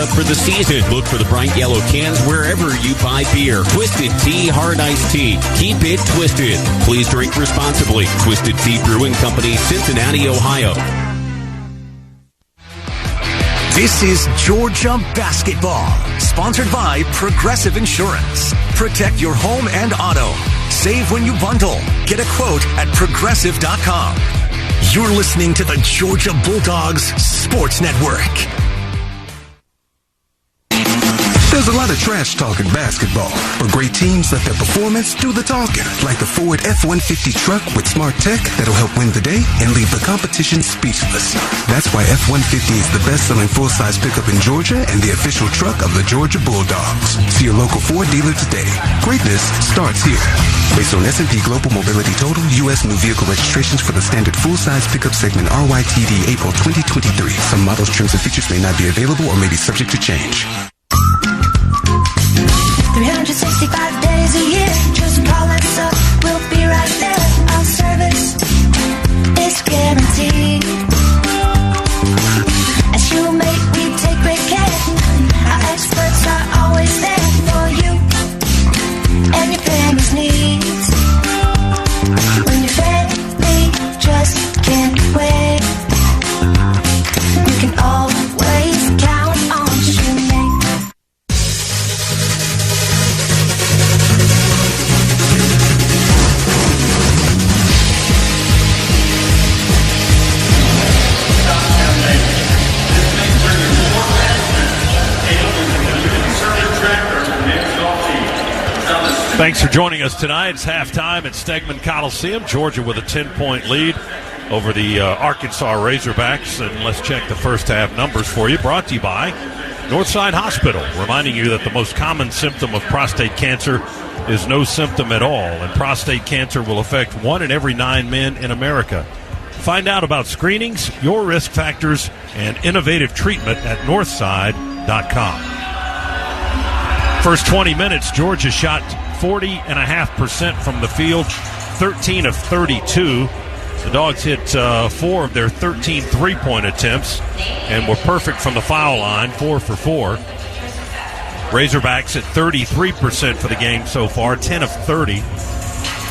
up for the season. Look for the bright yellow cans wherever you buy beer. Twisted Tea Hard Iced Tea. Keep it twisted. Please drink responsibly. Twisted Tea Brewing Company, Cincinnati, Ohio. This is Georgia Basketball, sponsored by Progressive Insurance. Protect your home and auto. Save when you bundle. Get a quote at Progressive.com. You're listening to the Georgia Bulldogs Sports Network. There's a lot of trash talk in basketball, but great teams let their performance do the talking, like the Ford F-150 truck with smart tech that'll help win the day and leave the competition speechless. That's why F-150 is the best-selling full-size pickup in Georgia and the official truck of the Georgia Bulldogs. See your local Ford dealer today. Greatness starts here. Based on S&P Global Mobility Total, U.S. new vehicle registrations for the standard full-size pickup segment RYTD April 2023. Some models, trims, and features may not be available or may be subject to change. 365 days a year, just call us up, we'll be right there. Our service is guaranteed. As you make, we take great care. Our experts are always there for you and your family's needs. When your family just can't wait, you can always count on Shoemake. Thanks for joining us tonight. It's halftime at Stegman Coliseum. Georgia with a 10-point lead over the Arkansas Razorbacks. And let's check the first half numbers for you. Brought to you by Northside Hospital, reminding you that the most common symptom of prostate cancer is no symptom at all. And prostate cancer will affect 1 in every 9 men in America. Find out about screenings, your risk factors, and innovative treatment at northside.com. First 20 minutes, Georgia shot 40.5% from the field, 13 of 32. The Dogs hit 4 of their 13 three-point attempts and were perfect from the foul line, 4 for 4. Razorbacks at 33% for the game so far, 10 of 30.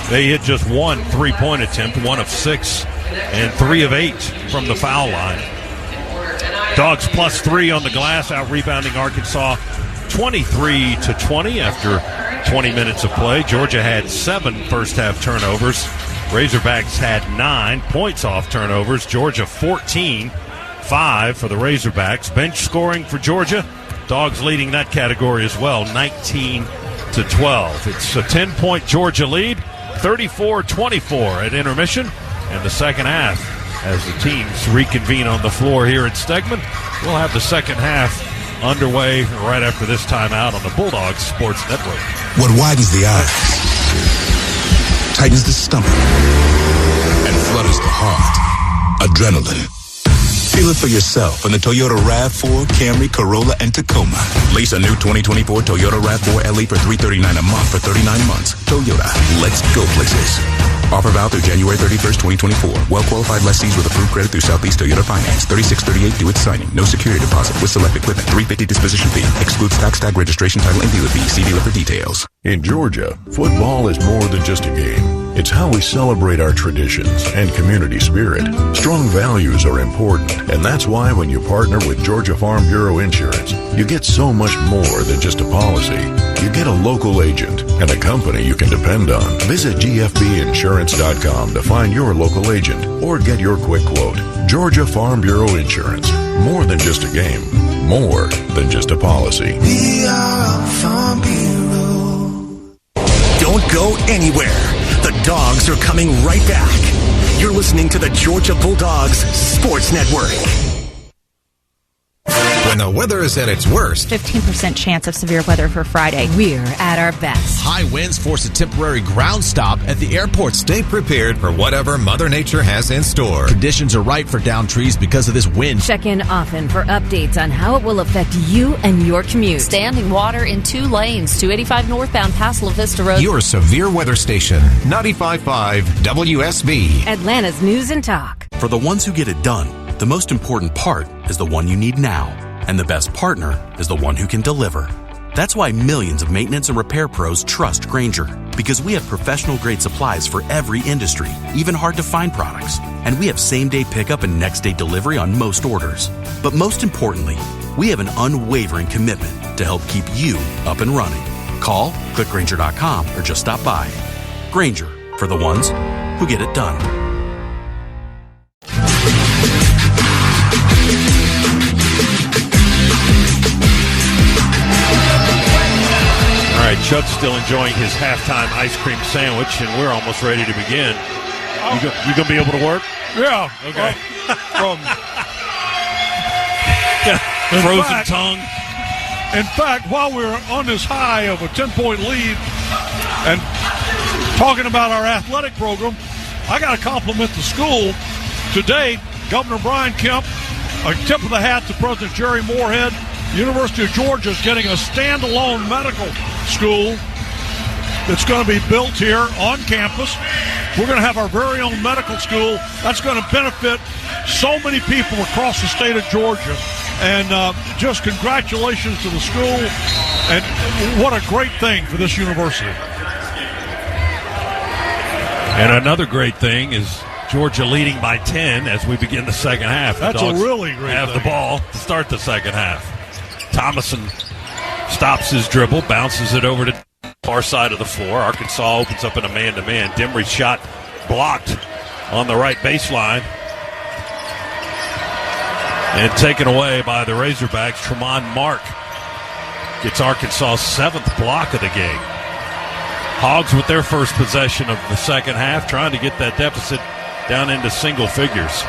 They hit just 1 three-point attempt, 1 of 6, and 3 of 8 from the foul line. Dogs plus 3 on the glass, out-rebounding Arkansas 23-20 after 20 minutes of play. Georgia had 7 first-half turnovers. Razorbacks had 9 points off turnovers. Georgia 14, 5 for the Razorbacks. Bench scoring for Georgia. Dogs leading that category as well, 19-12. It's a 10-point Georgia lead, 34-24 at intermission. And the second half, as the teams reconvene on the floor here at Stegman, we'll have the second half underway right after this timeout on the Bulldogs Sports Network. What widens the eyes, tightens the stomach, and flutters the heart. Adrenaline. Feel it for yourself in the Toyota RAV4, Camry, Corolla, and Tacoma. Lease a new 2024 Toyota RAV4 LE for $339 a month for 39 months. Toyota, let's go places. Offer valid through January 31st, 2024. Well-qualified lessees with approved credit through Southeast Toyota Finance. 3638 due at signing. No security deposit with select equipment. $350 disposition fee. Excludes tax tag registration title and dealer fee. See dealer for details. In Georgia, football is more than just a game. It's how we celebrate our traditions and community spirit. Strong values are important, and that's why when you partner with Georgia Farm Bureau Insurance, you get so much more than just a policy. You get a local agent and a company you can depend on. Visit GFBinsurance.com to find your local agent or get your quick quote. Georgia Farm Bureau Insurance. More than just a game. More than just a policy. We are Farm Bureau. Don't go anywhere. The Dogs are coming right back. You're listening to the Georgia Bulldogs Sports Network. When the weather is at its worst, 15% chance of severe weather for Friday. We're at our best. High winds force a temporary ground stop at the airport. Stay prepared for whatever Mother Nature has in store. Conditions are right for downed trees because of this wind. Check in often for updates on how it will affect you and your commute. Standing water in 2 lanes, 285 northbound past La Vista Road. Your severe weather station, 95.5 WSB. Atlanta's News and Talk. For the ones who get it done, the most important part is the one you need now. And the best partner is the one who can deliver. That's why millions of maintenance and repair pros trust Grainger, because we have professional-grade supplies for every industry, even hard-to-find products. And we have same-day pickup and next-day delivery on most orders. But most importantly, we have an unwavering commitment to help keep you up and running. Call, click Grainger.com, or just stop by. Grainger, for the ones who get it done. All right, Chuck's still enjoying his halftime ice cream sandwich, and we're almost ready to begin. You gonna be able to work? Yeah. Okay. From frozen tongue. In fact, while we're on this high of a 10-point lead and talking about our athletic program, I got to compliment the school. Today, Governor Brian Kemp, a tip of the hat to President Jerry Moorhead. University of Georgia is getting a standalone medical school that's going to be built here on campus. We're going to have our very own medical school. That's going to benefit so many people across the state of Georgia. And just congratulations to the school. And what a great thing for this university. And another great thing is Georgia leading by 10 as we begin the second half. That's a really great have thing. the ball to start the second half. Thomason stops his dribble, bounces it over to the far side of the floor. Arkansas opens up in a man-to-man. Dimry's shot blocked on the right baseline. And taken away by the Razorbacks. Tremont Mark gets Arkansas' 7th block of the game. Hogs with their first possession of the second half, trying to get that deficit down into single figures.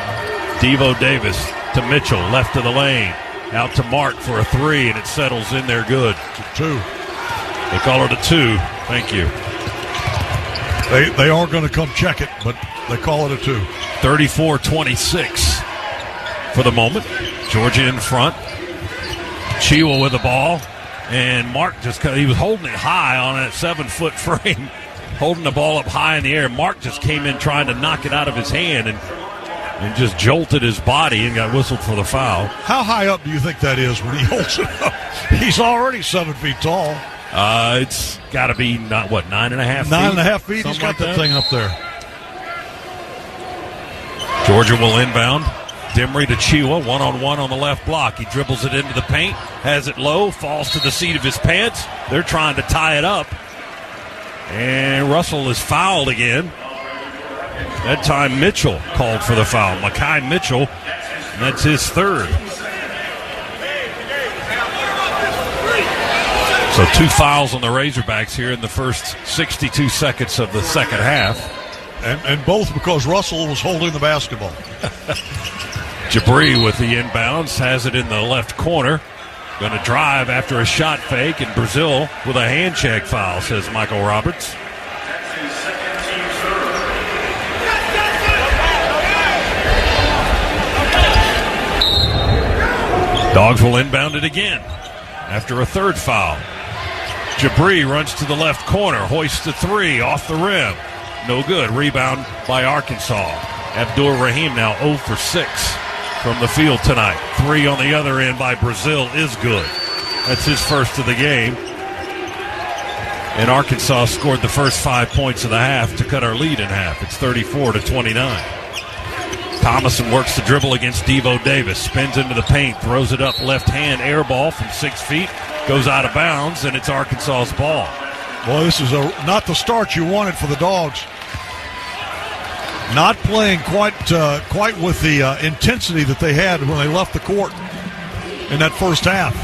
Devo Davis to Mitchell, left of the lane. Out to Mark for a 3, and it settles in there good. 2. They call it a 2. Thank you. They are going to come check it, but they call it a 2. 34-26 for the moment. Georgia in front. Chiwa with the ball. And Mark he was holding it high on that 7-foot frame, holding the ball up high in the air. Mark just came in trying to knock it out of his hand and just jolted his body and got whistled for the foul. How high up do you think that is when he holds it up? He's already 7 feet tall. It's got to be, 9.5 feet? 9.5 feet. Something He's got like that thing up there. Georgia will inbound. Dimry to Chiwa, one-on-one on the left block. He dribbles it into the paint, has it low, falls to the seat of his pants. They're trying to tie it up. And Russell is fouled again. That time Mitchell called for the foul. Makai Mitchell, and that's his 3rd. So 2 fouls on the Razorbacks here in the first 62 seconds of the second half. And both because Russell was holding the basketball. Jabri with the inbounds, has it in the left corner. Going to drive after a shot fake, and Brazil with a hand check foul, says Michael Roberts. Dogs will inbound it again after a 3rd foul. Jabri runs to the left corner, hoists a 3 off the rim. No good. Rebound by Arkansas. Abdur Rahim now 0 for 6 from the field tonight. 3 on the other end by Brazil is good. That's his first of the game. And Arkansas scored the first 5 points of the half to cut our lead in half. It's 34-29. Thomason works the dribble against Devo Davis. Spins into the paint, throws it up left hand, air ball from 6 feet. Goes out of bounds, and it's Arkansas's ball. Boy, this is not the start you wanted for the Dogs. Not playing quite with the intensity that they had when they left the court in that first half.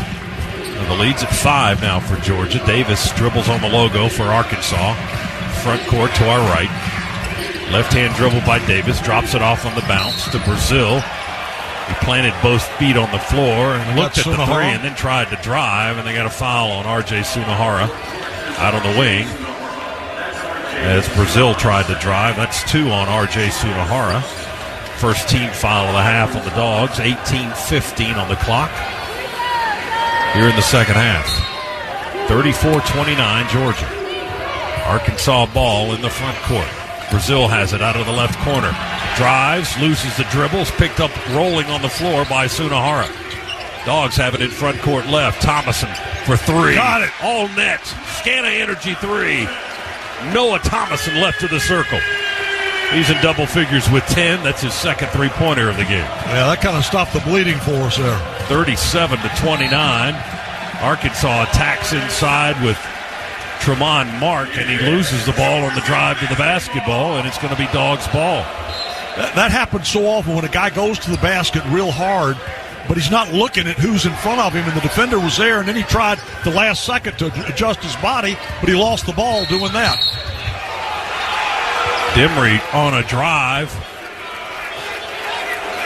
Well, the lead's at 5 now for Georgia. Davis dribbles on the logo for Arkansas. Front court to our right. Left-hand dribble by Davis. Drops it off on the bounce to Brazil. He planted both feet on the floor and looked at the 3 and then tried to drive, and they got a foul on R.J. Sunahara out on the wing. As Brazil tried to drive, that's 2 on R.J. Sunahara. First team foul of the half on the Dogs. 18-15 on the clock here in the second half. 34-29 Georgia. Arkansas ball in the front court. Brazil has it out of the left corner. Drives, loses the dribbles, picked up rolling on the floor by Sunahara. Dogs have it in front court left. Thomason for three. Got it. All net. Scana Energy three. Noah Thomason left of the circle. He's in double figures with 10. That's his second three-pointer of the game. Yeah, that kind of stopped the bleeding for us there. 37-29. Arkansas attacks inside with Tremont Mark, and he loses the ball on the drive to the basketball, and it's going to be Dogs' ball. That happens so often when a guy goes to the basket real hard, but he's not looking at who's in front of him, and the defender was there, and then he tried the last second to adjust his body, but he lost the ball doing that. Demery on a drive,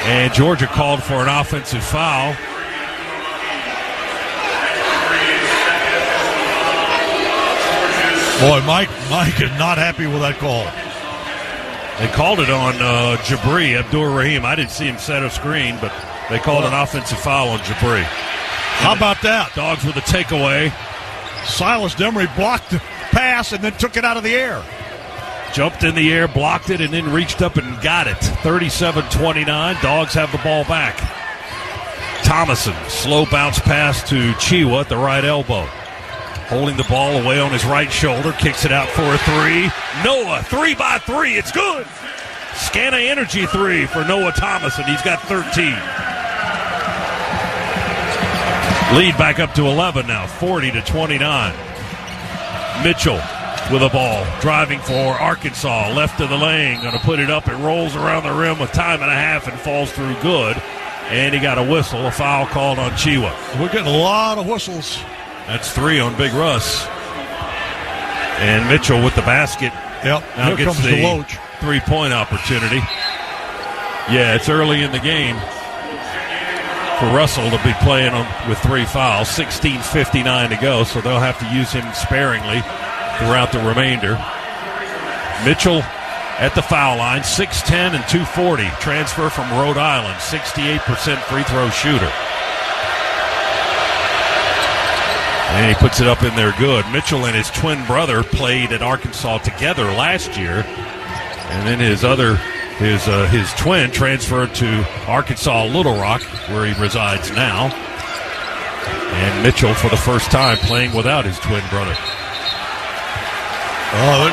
and Georgia called for an offensive foul. Boy, Mike is not happy with that call. They called it on Jabri, Abdur-Rahim. I didn't see him set a screen, but they called an offensive foul on Jabri. How about that? Dogs with a takeaway. Silas Demery blocked the pass and then took it out of the air. Jumped in the air, blocked it, and then reached up and got it. 37-29. Dogs have the ball back. Thomason, slow bounce pass to Chiwa at the right elbow. Holding the ball away on his right shoulder, kicks it out for a three. Noah, 3 by 3, it's good. Scana Energy three for Noah Thomason. He's got 13. Lead back up to 11 now, 40-29. Mitchell with a ball, driving for Arkansas, left of the lane, going to put it up. It rolls around the rim with time and a half and falls through good. And he got a whistle, a foul called on Chiwa. We're getting a lot of whistles. That's 3 on Big Russ. And Mitchell with the basket. Yep. Now Here gets comes the Deloach. 3-point opportunity. Yeah, it's early in the game for Russell to be playing with 3 fouls. 16:59 to go, so they'll have to use him sparingly throughout the remainder. Mitchell at the foul line, 6'10" and 240. Transfer from Rhode Island, 68% free throw shooter. And he puts it up in there good. Mitchell and his twin brother played at Arkansas together last year. And then his twin transferred to Arkansas Little Rock, where he resides now. And Mitchell, for the first time, playing without his twin brother. Oh,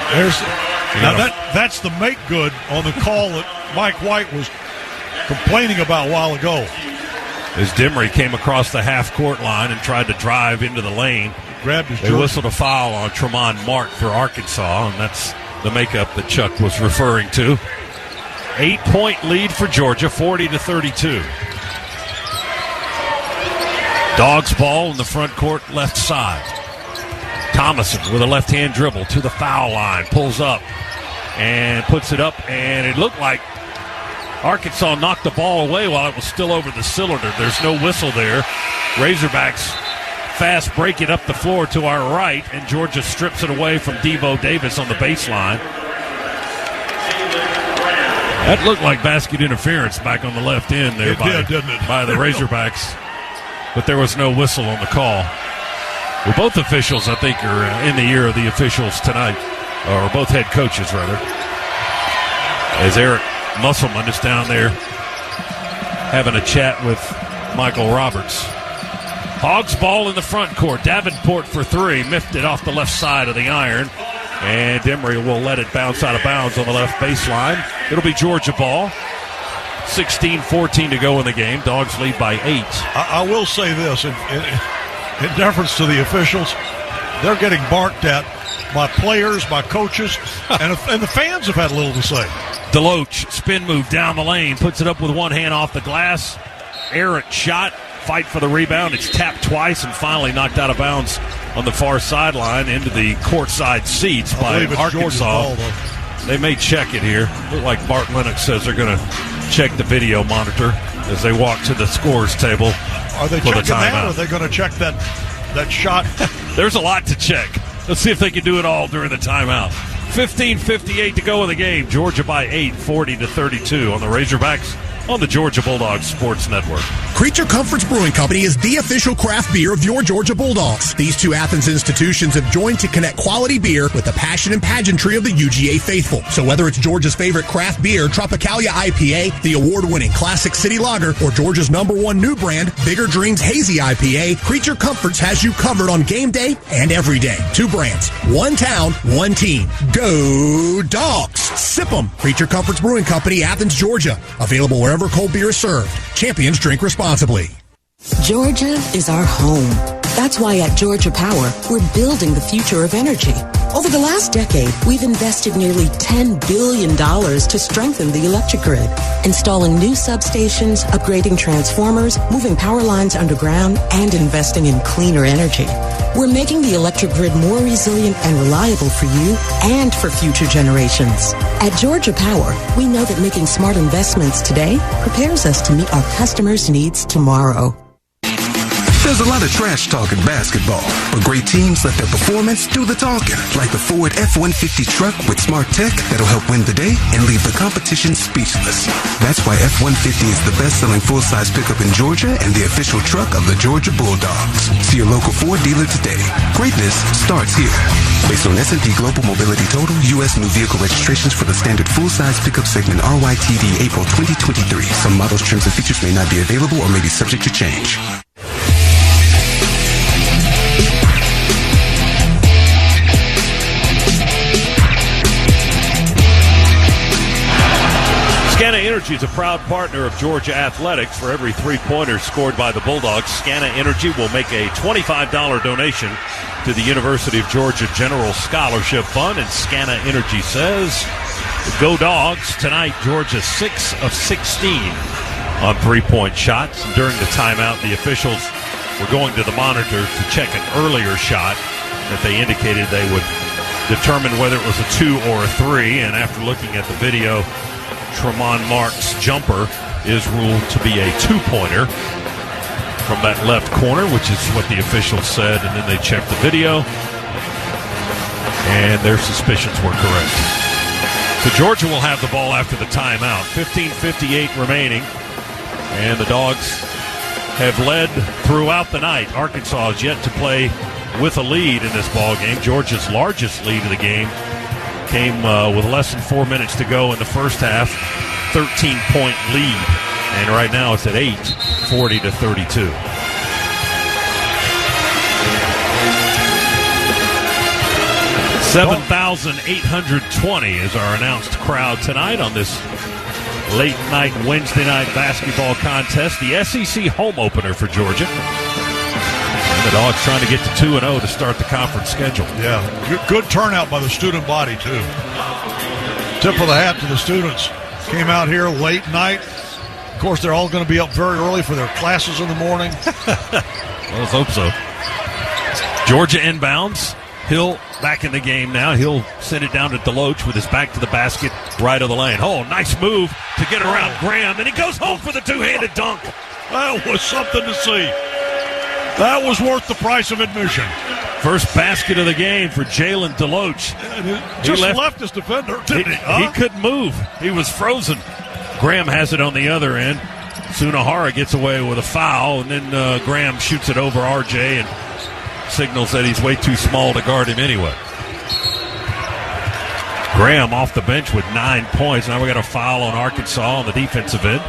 that's the make good on the call that Mike White was complaining about a while ago. As Demery came across the half-court line and tried to drive into the lane, grabbed his they whistled a foul on Tremont Mark for Arkansas, and that's the makeup that Chuck was referring to. 8-point lead for Georgia, 40-32. Dogs ball in the front court left side. Thomason with a left-hand dribble to the foul line, pulls up and puts it up, and it looked like Arkansas knocked the ball away while it was still over the cylinder. There's no whistle there. Razorbacks fast break it up the floor to our right, and Georgia strips it away from Devo Davis on the baseline. That looked like basket interference back on the left end there by the Razorbacks, but there was no whistle on the call. Well, both officials, I think, are in the ear of the officials tonight, or both head coaches, rather, as Eric Musselman is down there having a chat with Michael Roberts. Hogs ball in the front court. Davenport for 3. Miffed it off the left side of the iron. And Demery will let it bounce out of bounds on the left baseline. It'll be Georgia ball. 16-14 to go in the game. Dogs lead by 8. I will say this, in deference to the officials, they're getting barked at by players, by coaches, and the fans have had a little to say. Deloach, spin move down the lane, puts it up with one hand off the glass. Errant shot, fight for the rebound. It's tapped twice and finally knocked out of bounds on the far sideline into the courtside seats by Arkansas. They may check it here. Look like Bart Lennox says they're going to check the video monitor as they walk to the scores table. Are they checking that, or are they going to check that shot? There's a lot to check. Let's see if they can do it all during the timeout. 15:58 to go in the game. Georgia by 8, 40-32 on the Razorbacks on the Georgia Bulldogs Sports Network. Creature Comforts Brewing Company is the official craft beer of your Georgia Bulldogs. These two Athens institutions have joined to connect quality beer with the passion and pageantry of the UGA faithful. So whether it's Georgia's favorite craft beer, Tropicalia IPA, the award-winning Classic City Lager, or Georgia's #1 new brand, Bigger Dreams Hazy IPA, Creature Comforts has you covered on game day and every day. Two brands, one town, one team. Go Dogs! Sip 'em. Creature Comforts Brewing Company, Athens, Georgia. Available wherever cold beer is served. Champions drink responsibly. Georgia is our home. That's why at Georgia Power, we're building the future of energy. Over the last decade, we've invested nearly $10 billion to strengthen the electric grid, installing new substations, upgrading transformers, moving power lines underground, and investing in cleaner energy. We're making the electric grid more resilient and reliable for you and for future generations. At Georgia Power, we know that making smart investments today prepares us to meet our customers' needs tomorrow. There's a lot of trash talk in basketball, but great teams let their performance do the talking, like the Ford F-150 truck with smart tech that'll help win the day and leave the competition speechless. That's why F-150 is the best-selling full-size pickup in Georgia and the official truck of the Georgia Bulldogs. See your local Ford dealer today. Greatness starts here. Based on S&P Global Mobility Total, U.S. new vehicle registrations for the standard full-size pickup segment RYTD April 2023. Some models, trims, and features may not be available or may be subject to change. Scana Energy is a proud partner of Georgia Athletics. For every three-pointer scored by the Bulldogs, Scana Energy will make a $25 donation to the University of Georgia General Scholarship Fund. And Scana Energy says, go Dogs. Tonight, Georgia 6 of 16 on three-point shots. During the timeout, the officials were going to the monitor to check an earlier shot that they indicated they would determine whether it was a 2 or a 3. And after looking at the video, Tremont Mark's jumper is ruled to be a two-pointer from that left corner, which is what the officials said, and then they checked the video, and their suspicions were correct. So Georgia will have the ball after the timeout. 15:58 remaining, and the Dogs have led throughout the night. Arkansas is yet to play with a lead in this ball game. Georgia's largest lead of the game came with less than 4 minutes to go in the first half, 13-point lead. And right now it's at 8, 40-32. $7,820 is our announced crowd tonight on this late night Wednesday night basketball contest, the SEC home opener for Georgia. And the Dogs trying to get to 2-0 to start the conference schedule. Yeah, good turnout by the student body, too. Tip of the hat to the students. Came out here late night. Of course, they're all going to be up very early for their classes in the morning. Well, let's hope so. Georgia inbounds. Hill back in the game now. He'll send it down to Deloach with his back to the basket, right of the lane. Oh, nice move to get around Graham, and he goes home for the two-handed dunk. That was something to see. That was worth the price of admission. First basket of the game for Jalen Deloach. Just left his defender, didn't he? He couldn't move. He was frozen. Graham has it on the other end. Sunahara gets away with a foul, and then Graham shoots it over RJ and signals that he's way too small to guard him anyway. Graham off the bench with 9 points. Now we got a foul on Arkansas on the defensive end,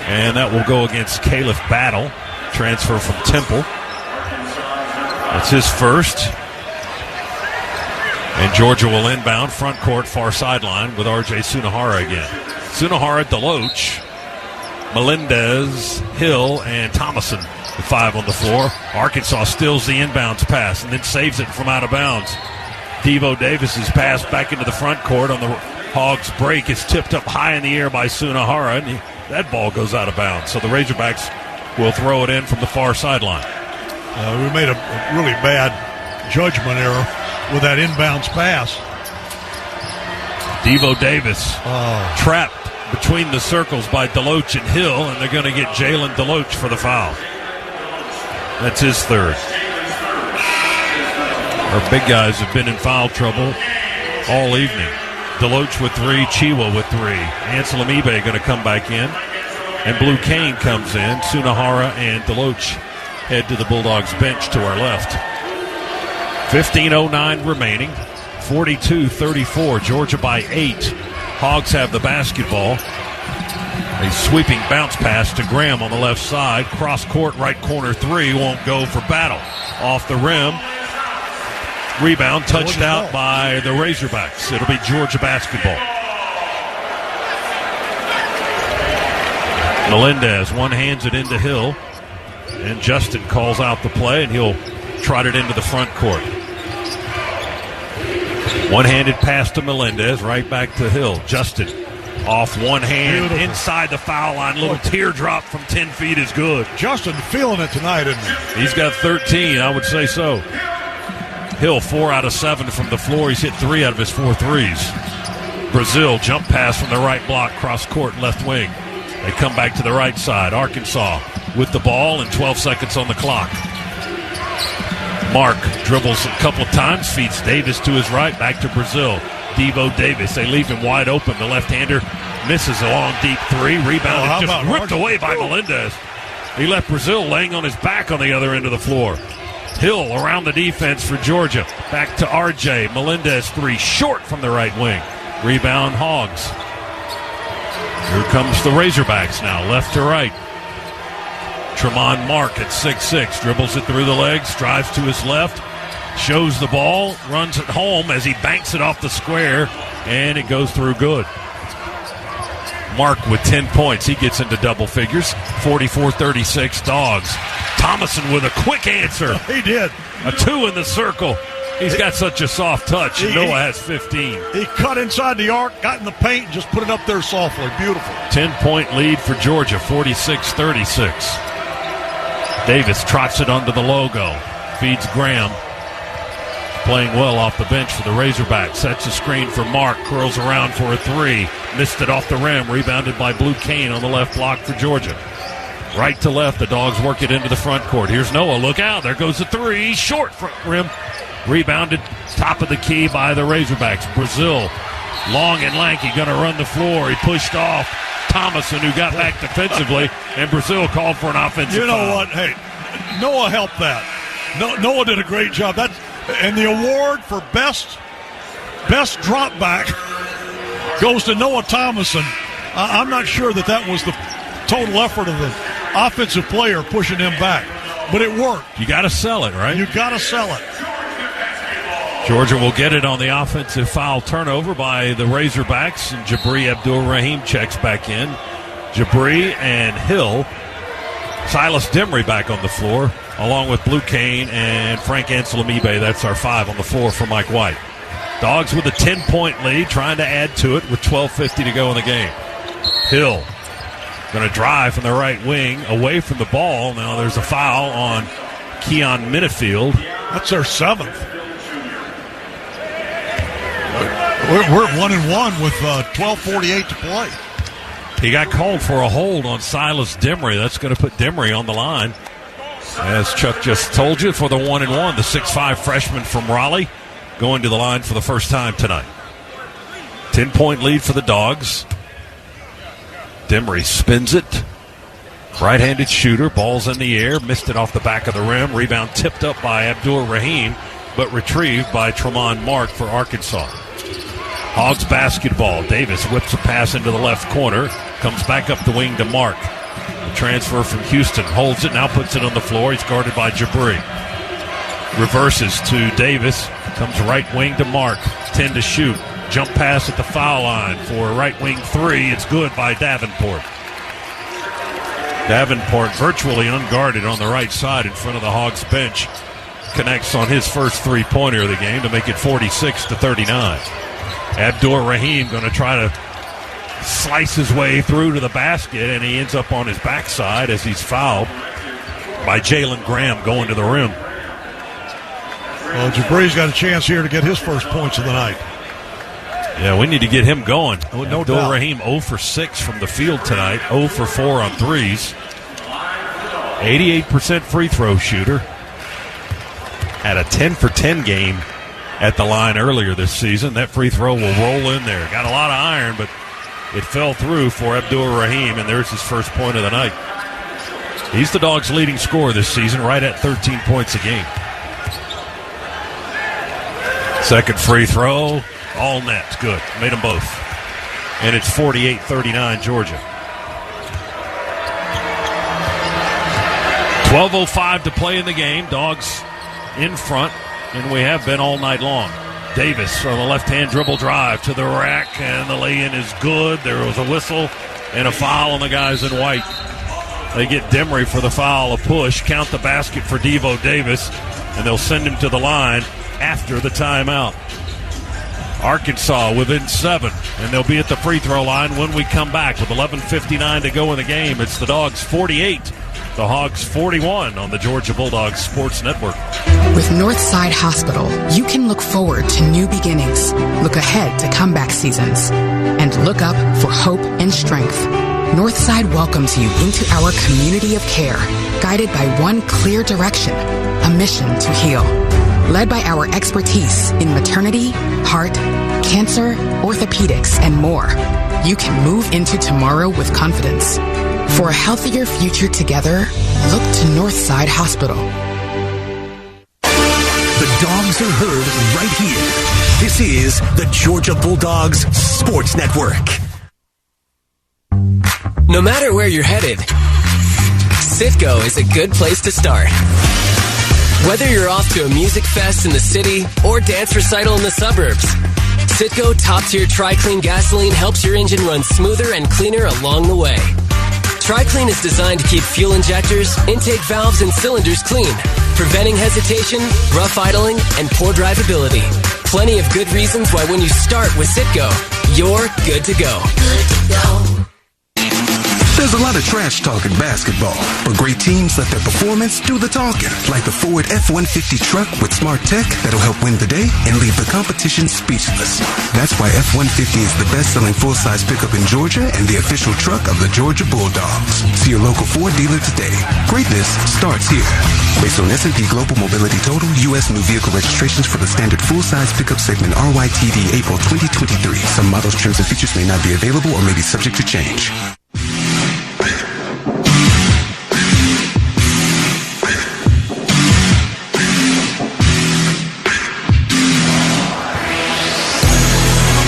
and that will go against Caliph Battle, transfer from Temple. That's his first. And Georgia will inbound front court, far sideline with RJ Sunahara again. Sunahara, Deloach, Melendez, Hill, and Thomason, the 5 on the floor. Arkansas steals the inbounds pass and then saves it from out of bounds. Devo Davis's pass back into the front court on the Hogs break is tipped up high in the air by Sunahara, and that ball goes out of bounds. So the Razorbacks will throw it in from the far sideline. We made a really bad judgment error with that inbounds pass. Devo Davis trapped between the circles by Deloach and Hill, and they're going to get Jalen Deloach for the foul. That's his third. Our big guys have been in foul trouble all evening. Deloach with 3, Chiwa with 3. Ansel Amibe going to come back in. And Blue Cane comes in. Sunahara and Deloach head to the Bulldogs bench to our left. 15:09 remaining. 42-34. Georgia by 8. Hogs have the basketball. A sweeping bounce pass to Graham on the left side. Cross court, right corner three. Won't go for Battle. Off the rim. Rebound touched out by the Razorbacks. It'll be Georgia basketball. Melendez one-hands it into Hill. And Justin calls out the play, and he'll trot it into the front court. One-handed pass to Melendez, right back to Hill. Justin off one hand, inside the foul line. Little teardrop from 10 feet is good. Justin feeling it tonight, isn't he? He's got 13, I would say so. Hill 4 out of 7 from the floor. He's hit 3 out of his 4 threes. Brazil jump pass from the right block, cross court, left wing. They come back to the right side. Arkansas with the ball and 12 seconds on the clock. Mark dribbles a couple of times, feeds Davis to his right, back to Brazil. Devo Davis, they leave him wide open. The left-hander misses a long, deep three. Rebounded, just ripped away by Melendez. He left Brazil laying on his back on the other end of the floor. Hill around the defense for Georgia. Back to RJ. Melendez three, short from the right wing. Rebound Hogs. Here comes the Razorbacks now, left to right. Tremont Mark at 6'6", dribbles it through the legs, drives to his left, shows the ball, runs it home as he banks it off the square, and it goes through good. Mark with 10 points. He gets into double figures. 44-36 Dogs. Thomason with a quick answer. He did. A 2 in the circle. He's got such a soft touch. Noah has 15. He cut inside the arc, got in the paint, and just put it up there softly. Beautiful. 10-point lead for Georgia, 46-36. Davis trots it under the logo. Feeds Graham. Playing well off the bench for the Razorbacks. Sets a screen for Mark. Curls around for a three. Missed it off the rim. Rebounded by Blue Cane on the left block for Georgia. Right to left, the Dogs work it into the front court. Here's Noah. Look out. There goes the three. Short front rim. Rebounded top of the key by the Razorbacks. Brazil, long and lanky, going to run the floor. He pushed off Thomason, who got back defensively, and Brazil called for an offensive You know foul. what? Hey, Noah helped that. Noah did a great job. And the award for best drop back goes to Noah Thomason. I'm not sure that was the total effort of the offensive player pushing him back, but it worked. You got to sell it, right? You got to sell it. Georgia will get it on the offensive foul turnover by the Razorbacks, and Jabri Abdul-Rahim checks back in. Jabri and Hill. Silas Demry back on the floor, along with Blue Cane and Frank Anselmibe. That's our 5 on the floor for Mike White. Dogs with a 10-point lead, trying to add to it with 12:50 to go in the game. Hill going to drive from the right wing, away from the ball. Now there's a foul on Keon Minifield. That's their 7th. We're 1-1 with 12:48 to play. He got called for a hold on Silas Demry. That's going to put Demry on the line. As Chuck just told you, for the 1-1, the 6'5 freshman from Raleigh going to the line for the first time tonight. 10-point lead for the Dogs. Demry spins it. Right-handed shooter, ball's in the air, missed it off the back of the rim. Rebound tipped up by Abdul-Rahim, but retrieved by Tremont Mark for Arkansas. Hogs basketball. Davis whips a pass into the left corner. Comes back up the wing to Mark. The transfer from Houston. Holds it, now puts it on the floor. He's guarded by Jabri. Reverses to Davis. Comes right wing to Mark. 10 to shoot. Jump pass at the foul line for a right wing three. It's good by Davenport. Davenport virtually unguarded on the right side in front of the Hogs bench. Connects on his first three-pointer of the game to make it 46-39. Abdur-Rahim going to try to slice his way through to the basket, and he ends up on his backside as he's fouled by Jalen Graham going to the rim. Well, Jabri's got a chance here to get his first points of the night. Yeah, we need to get him going. Oh, no Abdur-Rahim 0 for 6 from the field tonight, 0 for 4 on threes. 88% free throw shooter. Had a 10 for 10 game at the line earlier this season. That free throw will roll in there. Got a lot of iron, but It fell through for Abdur-Rahim, and there's his first point of the night. He's the Dogs' leading scorer this season, right at 13 points a game. Second free throw, all net, good. Made them both. And it's 48-39 Georgia. 12:05 to play in the game. Dogs in front, and we have been all night long. Davis on the left-hand dribble drive to the rack, and the lay-in is good. There was a whistle and a foul on the guys in white. They get Demery for the foul, a push, count the basket for Devo Davis, and they'll send him to the line after the timeout. Arkansas within 7, and they'll be at the free throw line when we come back with 11:59 to go in the game. It's the Dogs 48, the Hogs 41 on the Georgia Bulldogs Sports Network. With Northside Hospital, you can look forward to new beginnings, look ahead to comeback seasons, and look up for hope and strength. Northside welcomes you into our community of care, guided by one clear direction, a mission to heal. Led by our expertise in maternity, heart, cancer, orthopedics, and more, you can move into tomorrow with confidence. For a healthier future together, look to Northside Hospital. The Dogs are heard right here. This is the Georgia Bulldogs Sports Network. No matter where you're headed, Citgo is a good place to start. Whether you're off to a music fest in the city or dance recital in the suburbs, Citgo top-tier Tri-Clean gasoline helps your engine run smoother and cleaner along the way. Tri-Clean is designed to keep fuel injectors, intake valves, and cylinders clean, preventing hesitation, rough idling, and poor drivability. Plenty of good reasons why when you start with Citgo, you're good to go. Good to go. There's a lot of trash talk in basketball, but great teams let their performance do the talking, like the Ford F-150 truck with smart tech that'll help win the day and leave the competition speechless. That's why F-150 is the best-selling full-size pickup in Georgia and the official truck of the Georgia Bulldogs. See your local Ford dealer today. Greatness starts here. Based on S&P Global Mobility Total, U.S. new vehicle registrations for the standard full-size pickup segment RYTD April 2023. Some models, trims, and features may not be available or may be subject to change.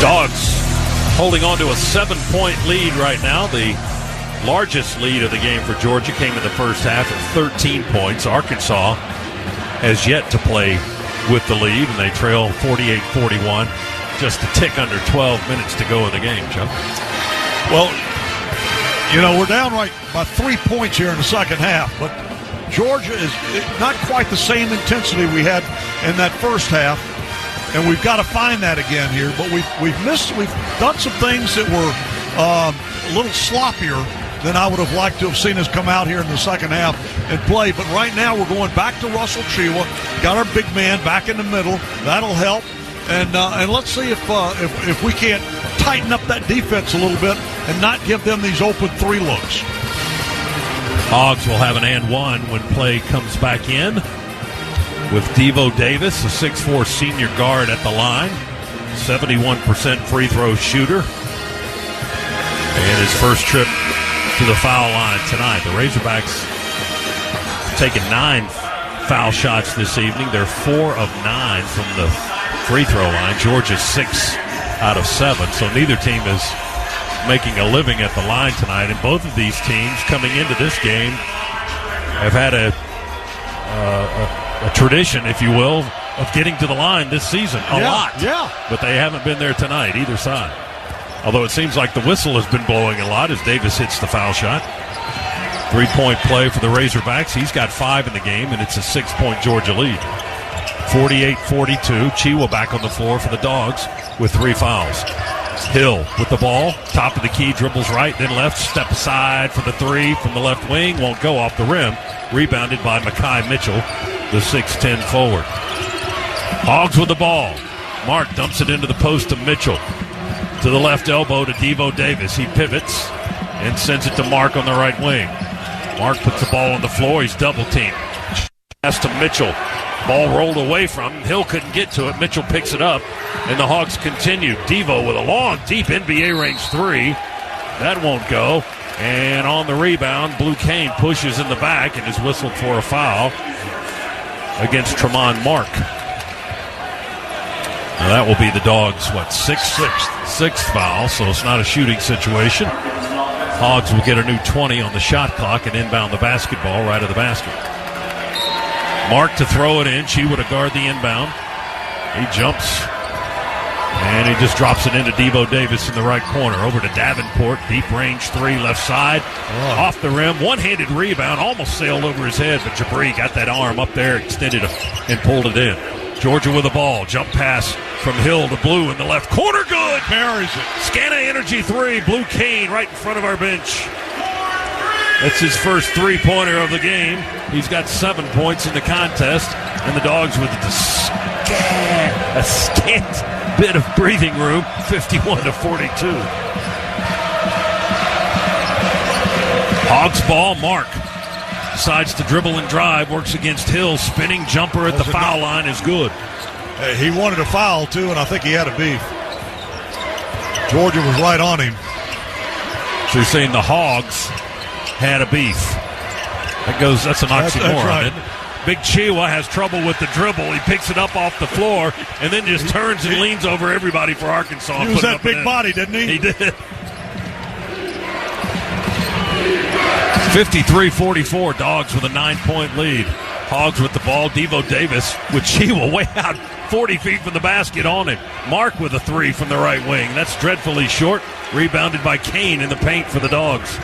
Dogs holding on to a 7-point lead right now. The largest lead of the game for Georgia came in the first half at 13 points. Arkansas has yet to play with the lead, and they trail 48-41. Just a tick under 12 minutes to go in the game, Joe. Well, you know, we're down right by 3 points here in the second half, but Georgia is not quite the same intensity we had in that first half. And we've got to find that again here. But we've done some things that were a little sloppier than I would have liked to have seen us come out here in the second half and play. But right now we're going back to Russell Chewa. Got our big man back in the middle. That'll help. And let's see if we can't tighten up that defense a little bit and not give them these open three looks. Hogs will have an and one when play comes back in, with Devo Davis, a 6'4 senior guard at the line, 71% free throw shooter, and his first trip to the foul line tonight. The Razorbacks taking 9 foul shots this evening. They're 4 of 9 from the free throw line. Georgia's 6 out of 7, so neither team is making a living at the line tonight, and both of these teams coming into this game have had a tradition, if you will, of getting to the line this season a lot. Yeah. But they haven't been there tonight, either side. Although it seems like the whistle has been blowing a lot as Davis hits the foul shot. 3-point play for the Razorbacks. He's got 5 in the game, and it's a 6-point Georgia lead. 48-42. Chewa back on the floor for the Dogs with 3 fouls. Hill with the ball, top of the key, dribbles right, then left, step aside for the 3 from the left wing, won't go off the rim. Rebounded by Mekhi Mitchell, the 6'10 forward. Hogs with the ball. Mark dumps it into the post to Mitchell. To the left elbow to Devo Davis. He pivots and sends it to Mark on the right wing. Mark puts the ball on the floor. He's double teamed. Pass to Mitchell. Ball rolled away from him. Hill couldn't get to it. Mitchell picks it up, and the Hogs continue. Devo with a long, deep NBA range 3. That won't go. And on the rebound, Blue Cane pushes in the back and is whistled for a foul against Tremont Mark. Now that will be the Dogs, sixth foul, so it's not a shooting situation. Hogs will get a new 20 on the shot clock and inbound the basketball right of the basket. Mark to throw it in. Chiwa to guard the inbound. He jumps, and he just drops it into Devo Davis in the right corner. Over to Davenport. Deep range three, left side. Off the rim. One-handed rebound. Almost sailed over his head, but Jabri got that arm up there, extended it, and pulled it in. Georgia with the ball. Jump pass from Hill to Blue in the left corner. Good. Buries it. Scana energy three. Blue Cane right in front of our bench. That's his first three-pointer of the game. He's got 7 points in the contest, and the Dogs with a scant bit of breathing room, 51-42. Hogs ball. Mark decides to dribble and drive, works against Hill. Spinning jumper at the foul line is good. Hey, he wanted a foul, too, and I think he had a beef. Georgia was right on him. So you're saying the Hogs had a beef. That's an oxymoron. That's right. Isn't it? Big Chiwa has trouble with the dribble. He picks it up off the floor and then just turns and leans over everybody for Arkansas. He was that big body, didn't he? He did. 53-44, Dogs with a 9-point lead. Hogs with the ball. Devo Davis with Chiwa way out 40 feet from the basket on him. Mark with a three from the right wing. That's dreadfully short. Rebounded by Kane in the paint for the Dogs.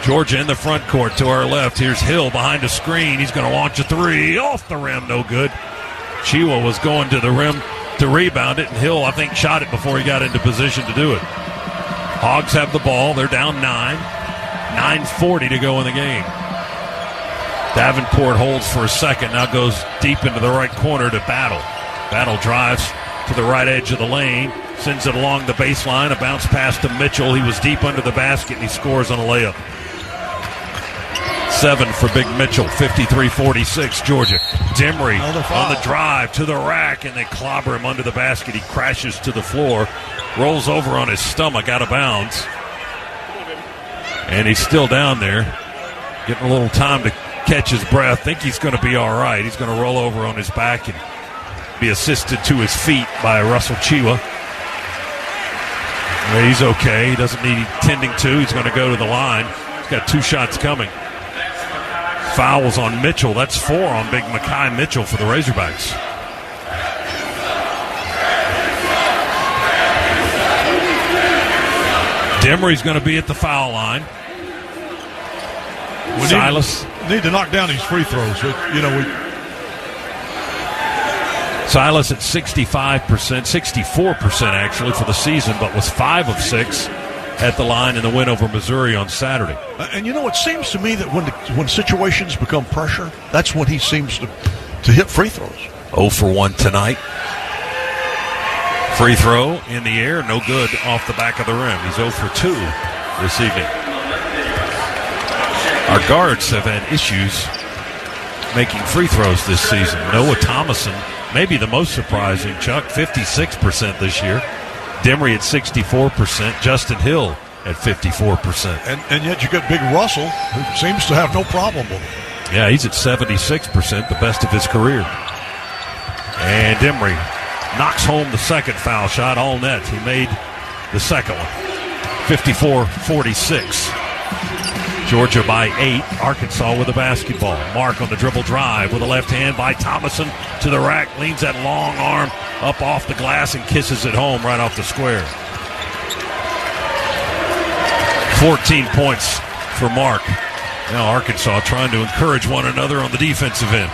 Georgia in the front court to our left. Here's Hill behind a screen. He's going to launch a three. Off the rim, no good. Chiwa was going to the rim to rebound it, and Hill, I think, shot it before he got into position to do it. Hogs have the ball. They're down 9:40 to go in the game. Davenport holds for a second. Now goes deep into the right corner to Battle. Battle drives to the right edge of the lane. Sends it along the baseline. A bounce pass to Mitchell. He was deep under the basket, and he scores on a layup. 7 for Big Mitchell. 53-46, Georgia. Demery on the drive to the rack, and they clobber him under the basket. He crashes to the floor, rolls over on his stomach out of bounds. And he's still down there, getting a little time to catch his breath. Think he's going to be all right. He's going to roll over on his back and be assisted to his feet by Russell Chiwa. He's okay. He doesn't need tending to. He's going to go to the line. He's got 2 shots coming. Fouls on Mitchell. That's 4 on Big Makai Mitchell for the Razorbacks. Demery's going to be at the foul line. Silas need to knock down these free throws. Silas at 65%, 64% actually for the season, but was 5 of 6 at the line in the win over Missouri on Saturday. And it seems to me that when situations become pressure, that's when he seems to hit free throws. 0 for 1 tonight. Free throw in the air, no good off the back of the rim. He's 0 for 2 this evening. Our guards have had issues making free throws this season. Noah Thomason, maybe the most surprising, Chuck, 56% this year. Demery at 64%. Justin Hill at 54%. And yet you got Big Russell, who seems to have no problem with it. Yeah, he's at 76%, the best of his career. And Demery knocks home the second foul shot, all net. He made the second one. 54-46. Georgia by 8. Arkansas with the basketball. Mark on the dribble drive with a left hand by Thomason to the rack. Leans that long arm up off the glass and kisses it home right off the square. 14 points for Mark. Now Arkansas trying to encourage one another on the defensive end.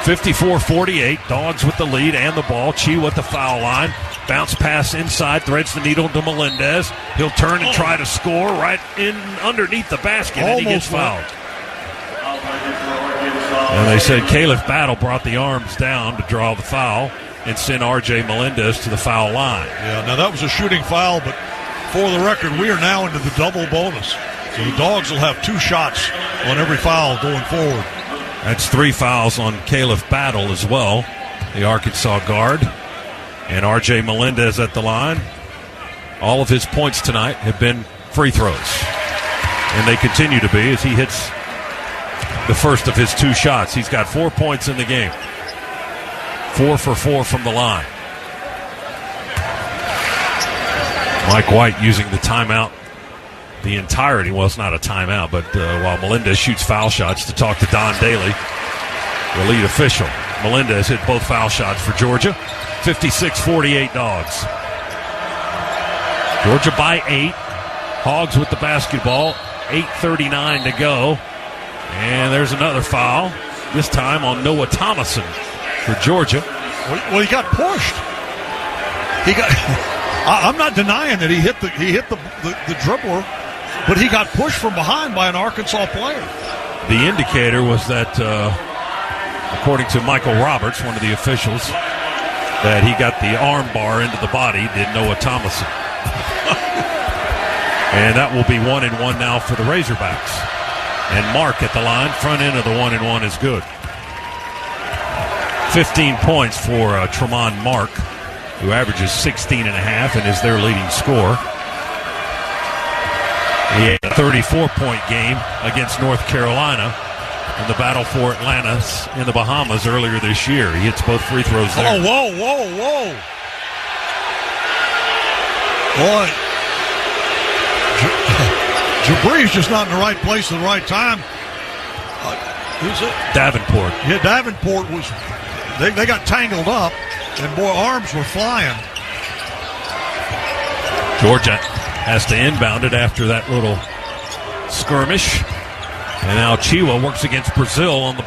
54-48. Dogs with the lead and the ball. Chiwa at the foul line. Bounce pass inside, threads the needle to Melendez. He'll turn and try to score right in underneath the basket, and he gets fouled. And they said Caleb Battle brought the arms down to draw the foul and send R.J. Melendez to the foul line. Yeah, now that was a shooting foul, but for the record, we are now into the double bonus. So the Dogs will have 2 shots on every foul going forward. That's 3 fouls on Caleb Battle as well, the Arkansas guard. And R.J. Melendez at the line. All of his points tonight have been free throws. And they continue to be as he hits the first of his 2 shots. He's got 4 points in the game. 4 for 4 from the line. Mike White using the timeout the entirety. Well, it's not a timeout, but while Melendez shoots foul shots to talk to Don Daly, the lead official. Melendez hit both foul shots for Georgia. 56-48 Dogs. Georgia by 8. Hogs with the basketball. 8:39 to go. And there's another foul, this time on Noah Thomason for Georgia. Well, he got pushed. I'm not denying that he hit the dribbler, but he got pushed from behind by an Arkansas player. The indicator was that, according to Michael Roberts, one of the officials, that he got the arm bar into the body, did Noah Thomason. And that will be 1-1 now for the Razorbacks. And Mark at the line, front end of the 1-1 is good. 15 points for Tremont Mark, who averages 16.5 and is their leading scorer. He had a 34-point game against North Carolina in the battle for Atlantis in the Bahamas earlier this year. He hits both free throws there. Oh, whoa. Boy. Jabri's just not in the right place at the right time. Who's it? Davenport. Yeah, Davenport was. They got tangled up, and boy, arms were flying. Georgia has to inbound it after that little skirmish. And now Chiwa works against Brazil on the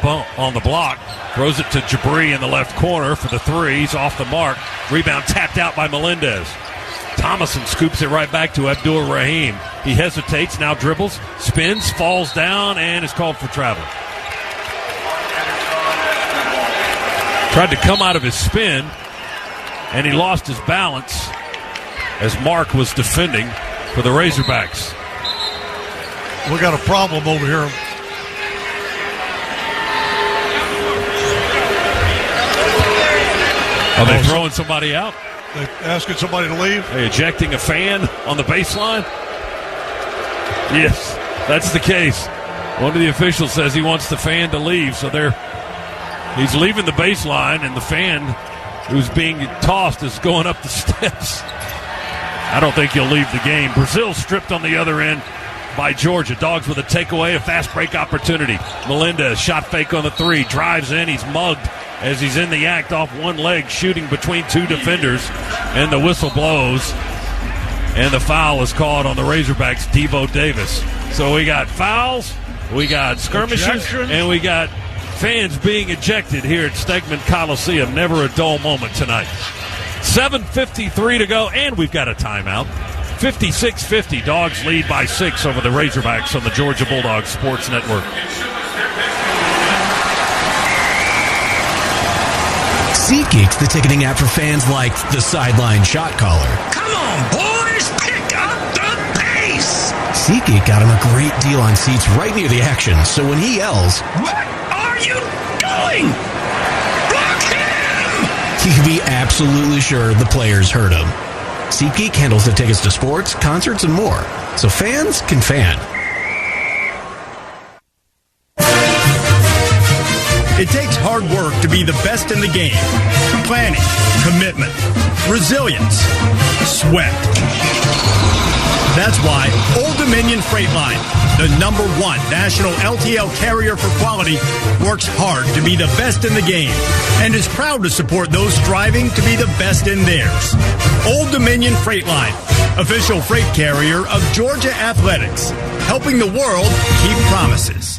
block. Throws it to Jabri in the left corner for the 3. He's off the mark. Rebound tapped out by Melendez. Thomason scoops it right back to Abdul Rahim. He hesitates, now dribbles, spins, falls down, and is called for travel. Tried to come out of his spin, and he lost his balance as Mark was defending for the Razorbacks. We got a problem over here. Are they throwing somebody out? They asking somebody to leave? Are they ejecting a fan on the baseline? Yes, that's the case. One of the officials says he wants the fan to leave, so he's leaving the baseline, and the fan who's being tossed is going up the steps. I don't think he'll leave the game. Brazil stripped on the other end by Georgia. Dogs with a takeaway, a fast break opportunity. Melendez, shot fake on the 3, drives in, he's mugged as he's in the act off one leg, shooting between 2 defenders, and the whistle blows, and the foul is called on the Razorbacks, Devo Davis. So we got fouls, we got skirmishes, and we got fans being ejected here at Stegman Coliseum. Never a dull moment tonight. 7:53 to go, and we've got a timeout. 56-50, Dogs lead by 6 over the Razorbacks on the Georgia Bulldogs Sports Network. SeatGeek's the ticketing app for fans like the sideline shot caller. Come on, boys, pick up the pace! SeatGeek got him a great deal on seats right near the action, so when he yells, "What are you doing? Block him!" he can be absolutely sure the players heard him. SeatGeek handles the tickets to sports, concerts, and more, so fans can fan. It takes hard work to be the best in the game. Planning, commitment, resilience, sweat. That's why Old Dominion Freight Line, the #1 national LTL carrier for quality, works hard to be the best in the game and is proud to support those striving to be the best in theirs. Old Dominion Freight Line, official freight carrier of Georgia Athletics, helping the world keep promises.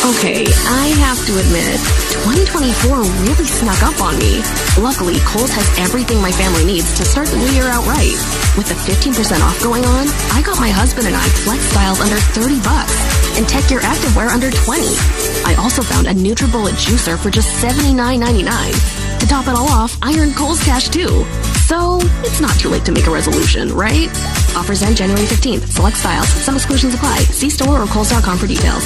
Okay, I have to admit, 2024 really snuck up on me. Luckily, Kohl's has everything my family needs to start the new year out right. With the 15% off going on, I got my husband and I Flex Styles under $30 and Tech Gear Activewear under $20. I also found a NutriBullet juicer for just $79.99. To top it all off, I earned Kohl's cash too. So, it's not too late to make a resolution, right? Offers end January 15th. Select styles. Some exclusions apply. See store or Kohls.com for details.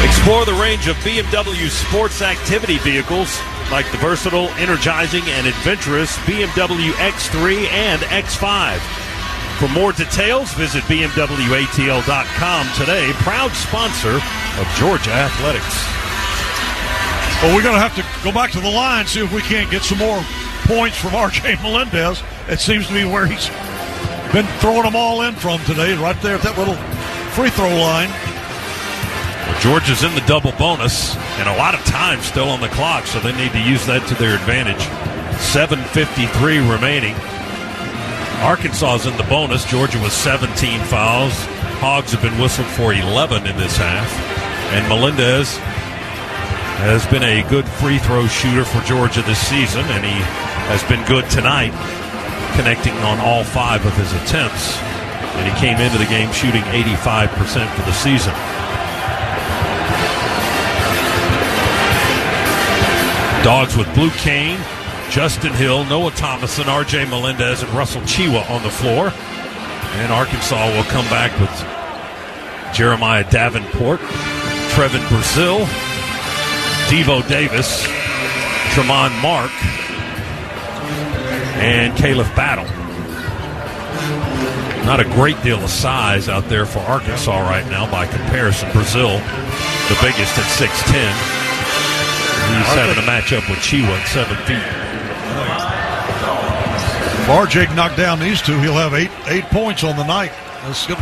Explore the range range of BMW sports activity vehicles like the versatile, energizing, and adventurous BMW X3 and X5. For more details, visit BMWATL.com today. Proud sponsor of Georgia Athletics. Well, we're going to have to go back to the line, see if we can't get some more points from R.J. Melendez. It seems to be where he's been throwing them all in from today, right there at that little free throw line. Well, Georgia's in the double bonus, and a lot of time still on the clock, so they need to use that to their advantage. 7:53 remaining. Arkansas's in the bonus. Georgia was 17 fouls. Hogs have been whistled for 11 in this half. And Melendez has been a good free throw shooter for Georgia this season, and he has been good tonight, connecting on all 5 of his attempts. And he came into the game shooting 85% for the season. Dogs with Blue Kane, Justin Hill, Noah Thomason, R.J. Melendez, and Russell Chiwa on the floor. And Arkansas will come back with Jeremiah Davenport, Trevin Brazil, Devo Davis, Tremont Mark, and Caleb Battle. Not a great deal of size out there for Arkansas right now by comparison. Brazil, the biggest at 6'10". He's having a matchup with Chiwa at 7 feet. If RJ can knock down these two, he'll have eight points on the night. That's good.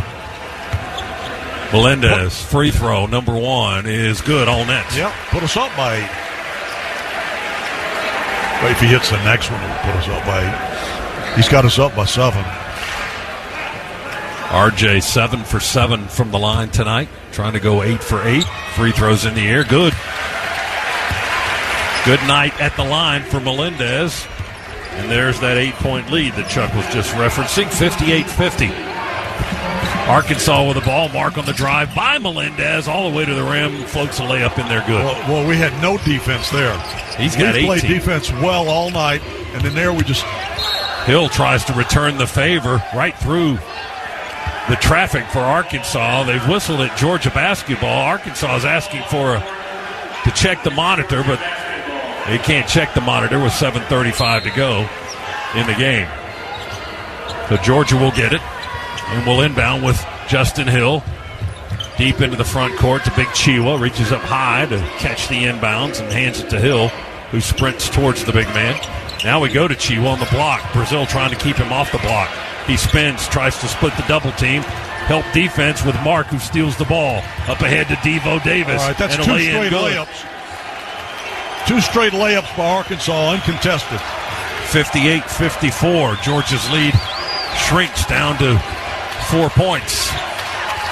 Melendez, free throw, number 1, is good, all net. Yep, put us up by 8. But if he hits the next one, he'll put us up by 8. He's got us up by 7. RJ 7 for 7 from the line tonight. Trying to go 8 for 8. Free throws in the air, good. Good night at the line for Melendez. And there's that 8-point lead that Chuck was just referencing, 58-50. Arkansas with the ball. Mark on the drive by Melendez all the way to the rim. Floats a layup in there, good. Well, we had no defense there. He's got 18. We played defense well all night, and then there we just... Hill tries to return the favor right through the traffic for Arkansas. They've whistled at Georgia basketball. Arkansas is asking to check the monitor, but they can't check the monitor with 7:35 to go in the game. So Georgia will get it, and will inbound with Justin Hill deep into the front court to Big Chiwa. Reaches up high to catch the inbounds and hands it to Hill, who sprints towards the big man. Now we go to Chiwa on the block. Brazil trying to keep him off the block. He spins, tries to split the double team. Help defense with Mark, who steals the ball. Up ahead to Devo Davis. All right, that's and 2 straight layups. 2 straight layups by Arkansas, uncontested. 58-54. Georgia's lead shrinks down to 4 points.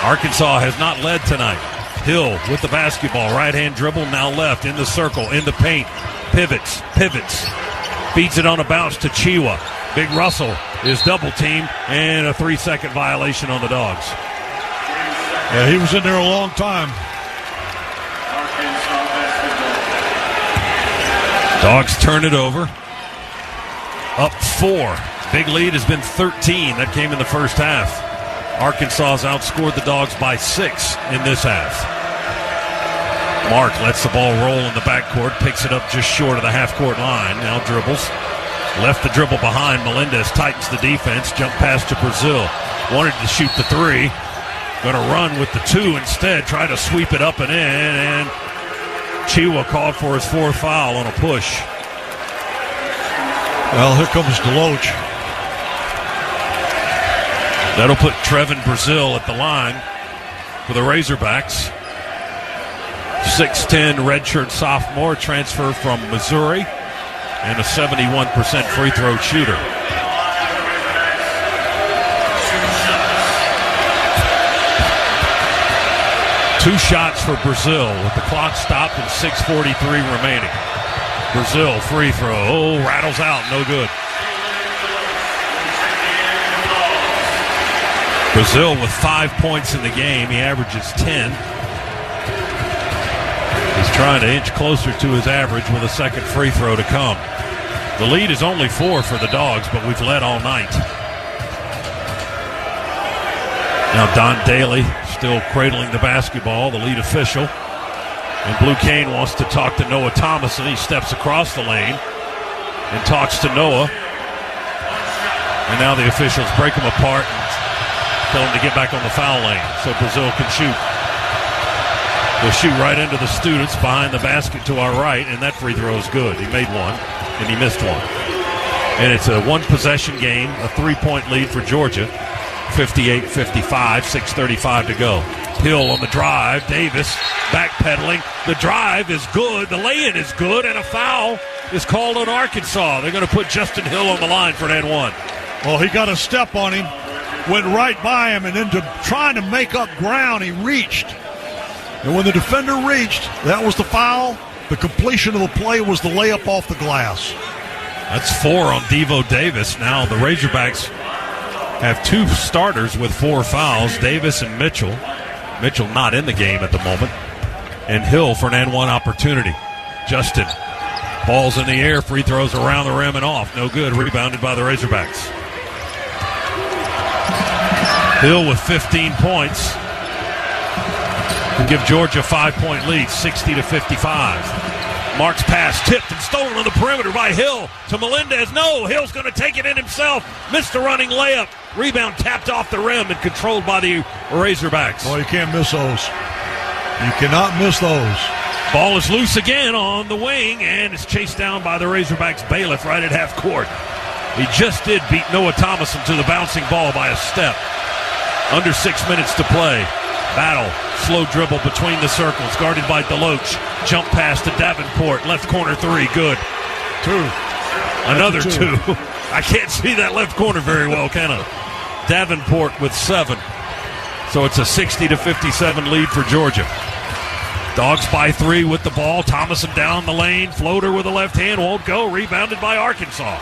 Arkansas has not led tonight. Hill with the basketball. Right-hand dribble, now left, in the circle, in the paint. Pivots. Feeds it on a bounce to Chiwa. Big Russell is double-teamed, and a 3-second violation on the Dogs. Yeah, he was in there a long time. Dogs turn it over. Up 4. Big lead has been 13. That came in the first half. Arkansas has outscored the Dogs by 6 in this half. Mark lets the ball roll in the backcourt, picks it up just short of the half-court line. Now dribbles. Left the dribble behind. Melendez tightens the defense. Jump pass to Brazil. Wanted to shoot the 3. Going to run with the 2 instead. Try to sweep it up and in. And Chiwa called for his 4th foul on a push. Well, here comes Deloach. That'll put Trevin Brazil at the line for the Razorbacks. 6'10", redshirt sophomore, transfer from Missouri, and a 71% free throw shooter. Two shots for Brazil with the clock stopped and 6:43 remaining. Brazil free throw. Oh, rattles out. No good. Brazil with 5 points in the game. He averages 10. He's trying to inch closer to his average with a second free throw to come. The lead is only 4 for the Dogs, but we've led all night. Now Don Daly still cradling the basketball, the lead official. And Blue Cane wants to talk to Noah Thomason. He steps across the lane and talks to Noah. And now the officials break him apart and tell him to get back on the foul lane so Brazil can shoot. They'll shoot right into the students behind the basket to our right, and that free throw is good. He made one, and he missed one. And it's a one-possession game, a 3-point lead for Georgia, 58-55, 6:35 to go. Hill on the drive, Davis backpedaling. The drive is good, the lay-in is good, and a foul is called on Arkansas. They're going to put Justin Hill on the line for an and one. Well, he got a step on him, went right by him, and then trying to make up ground, he reached. And when the defender reached, that was the foul. The completion of the play was the layup off the glass. That's 4 on Devo Davis. Now the Razorbacks have 2 starters with 4 fouls, Davis and Mitchell. Mitchell not in the game at the moment. And Hill for an and one opportunity. Justin, ball's in the air, free throws around the rim and off. No good, rebounded by the Razorbacks. Hill with 15 points to give Georgia a 5-point lead, 60-55. Mark's pass tipped and stolen on the perimeter by Hill to Melendez. No, Hill's going to take it in himself. Missed the running layup. Rebound tapped off the rim and controlled by the Razorbacks. Well, you can't miss those. You cannot miss those. Ball is loose again on the wing, and it's chased down by the Razorbacks' bailiff right at half court. He just did beat Noah Thomason to the bouncing ball by a step. Under 6 minutes to play. Battle, slow dribble between the circles, guarded by Deloach. Jump pass to Davenport, left corner 3, good. 2. Another 2. I can't see that left corner very well, can I? Davenport with 7. So it's a 60-57 lead for Georgia. Dogs by 3 with the ball. Thomason down the lane, floater with the left hand, won't go. Rebounded by Arkansas.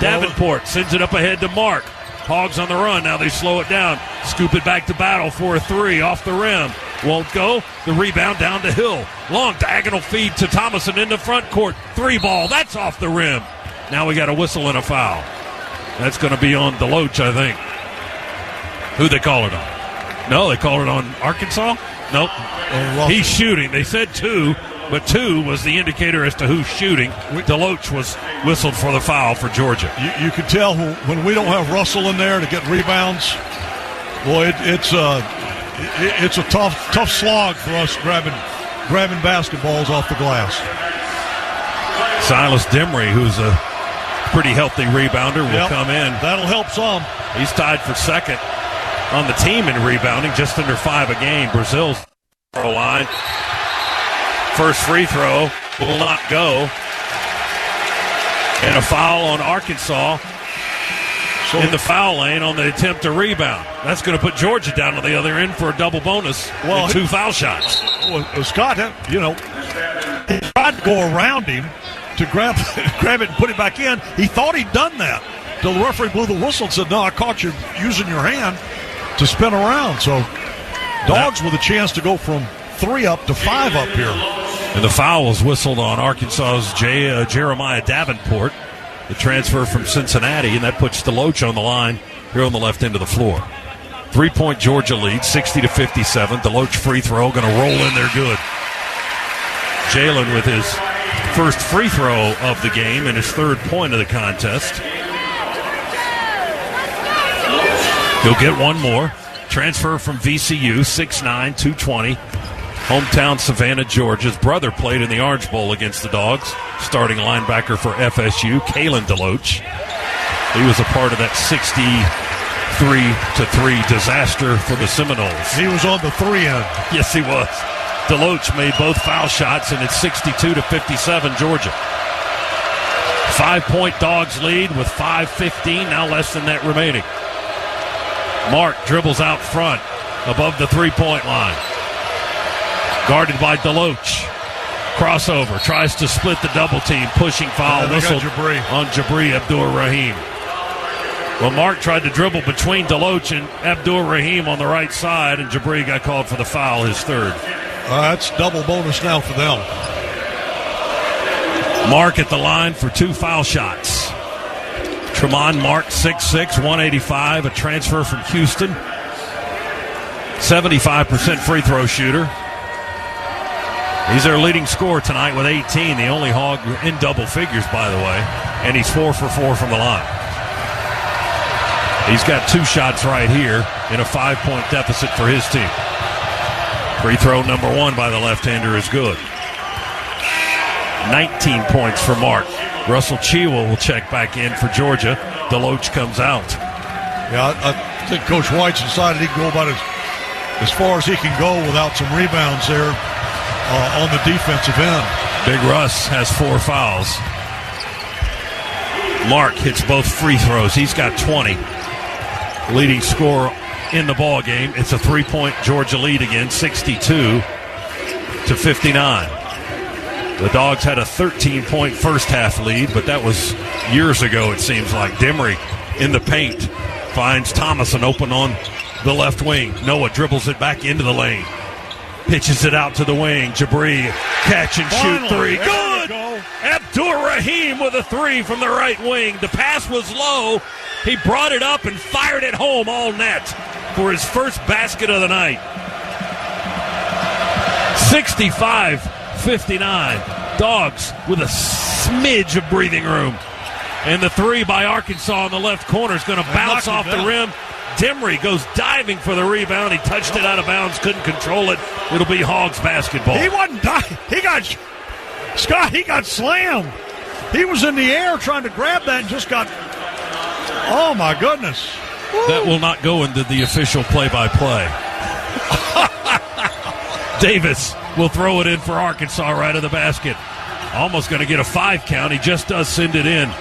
Davenport sends it up ahead to Mark. Hogs on the run. Now they slow it down. Scoop it back to Battle for a 3 off the rim. Won't go. The rebound down to Hill. Long diagonal feed to Thomason in the front court. 3 ball. That's off the rim. Now we got a whistle and a foul. That's going to be on Deloach, I think. Who they call it on? No, they called it on Arkansas? Nope. He's shooting. They said 2, but 2 was the indicator as to who's shooting. Deloach was whistled for the foul for Georgia. You can tell when we don't have Russell in there to get rebounds. Boy, it's a tough slog for us grabbing basketballs off the glass. Silas Demery, who's a pretty healthy rebounder, will come in. That'll help some. He's tied for second on the team in rebounding, just under 5 a game. Brazil's line. First free throw will not go. And a foul on Arkansas in the foul lane on the attempt to rebound. That's going to put Georgia down on the other end for a double bonus and 2 foul shots. Well, Scott, he tried to go around him to grab it and put it back in. He thought he'd done that. The referee blew the whistle and said, no, I caught you using your hand to spin around. So Dogs with a chance to go from 3 up to 5 up here. And the foul was whistled on Arkansas's Jeremiah Davenport, the transfer from Cincinnati, and that puts Deloach on the line here on the left end of the floor. 3-point Georgia lead, 60-57. Deloach free throw, going to roll in there good. Jalen with his first free throw of the game and his 3rd point of the contest. He'll get one more. Transfer from VCU, 6'9", 220. Hometown Savannah, Georgia's brother played in the Orange Bowl against the Dogs. Starting linebacker for FSU, Kalen Deloach. He was a part of that 63-3 disaster for the Seminoles. He was on the 3 end. Yes, he was. Deloach made both foul shots, and it's 62-57 Georgia. 5-point Dogs lead with 5:15, now less than that remaining. Mark dribbles out front above the 3-point line. Guarded by Deloach. Crossover. Tries to split the double team. Pushing foul. Whistled on Jabri Abdur-Rahim. Well, Mark tried to dribble between Deloach and Abdur-Rahim on the right side, and Jabri got called for the foul, his 3rd. That's double bonus now for them. Mark at the line for 2 foul shots. Tremont Mark, 6'6", 185, a transfer from Houston. 75% free throw shooter. He's their leading scorer tonight with 18, the only Hog in double figures, by the way, and he's 4 for 4 from the line. He's got 2 shots right here in a 5-point deficit for his team. Free throw number 1 by the left-hander is good. 19 points for Mark. Russell Chewa will check back in for Georgia. Deloach comes out. Yeah, I think Coach White's decided he can go about as far as he can go without some rebounds there on the defensive end. Big Russ has 4 fouls. Mark hits both free throws. He's got 20. Leading scorer in the ball game. It's a 3-point Georgia lead again, 62-59. The Dogs had a 13-point first half lead, but that was years ago, it seems like. Demery in the paint finds Thomason open on the left wing. Noah dribbles it back into the lane. Pitches it out to the wing. Jabri, catch and shoot three. Good! Abdur-Rahim with a 3 from the right wing. The pass was low. He brought it up and fired it home all net for his first basket of the night. 65-59. Dogs with a smidge of breathing room. And the 3 by Arkansas in the left corner is going to bounce off the rim. Demery goes diving for the rebound. He touched it out of bounds, couldn't control it. It'll be Hogs basketball. He wasn't diving. He got slammed. He was in the air trying to grab that and just got, oh my goodness. That will not go into the official play-by-play. Davis will throw it in for Arkansas right of the basket. Almost going to get a 5 count. He just does send it in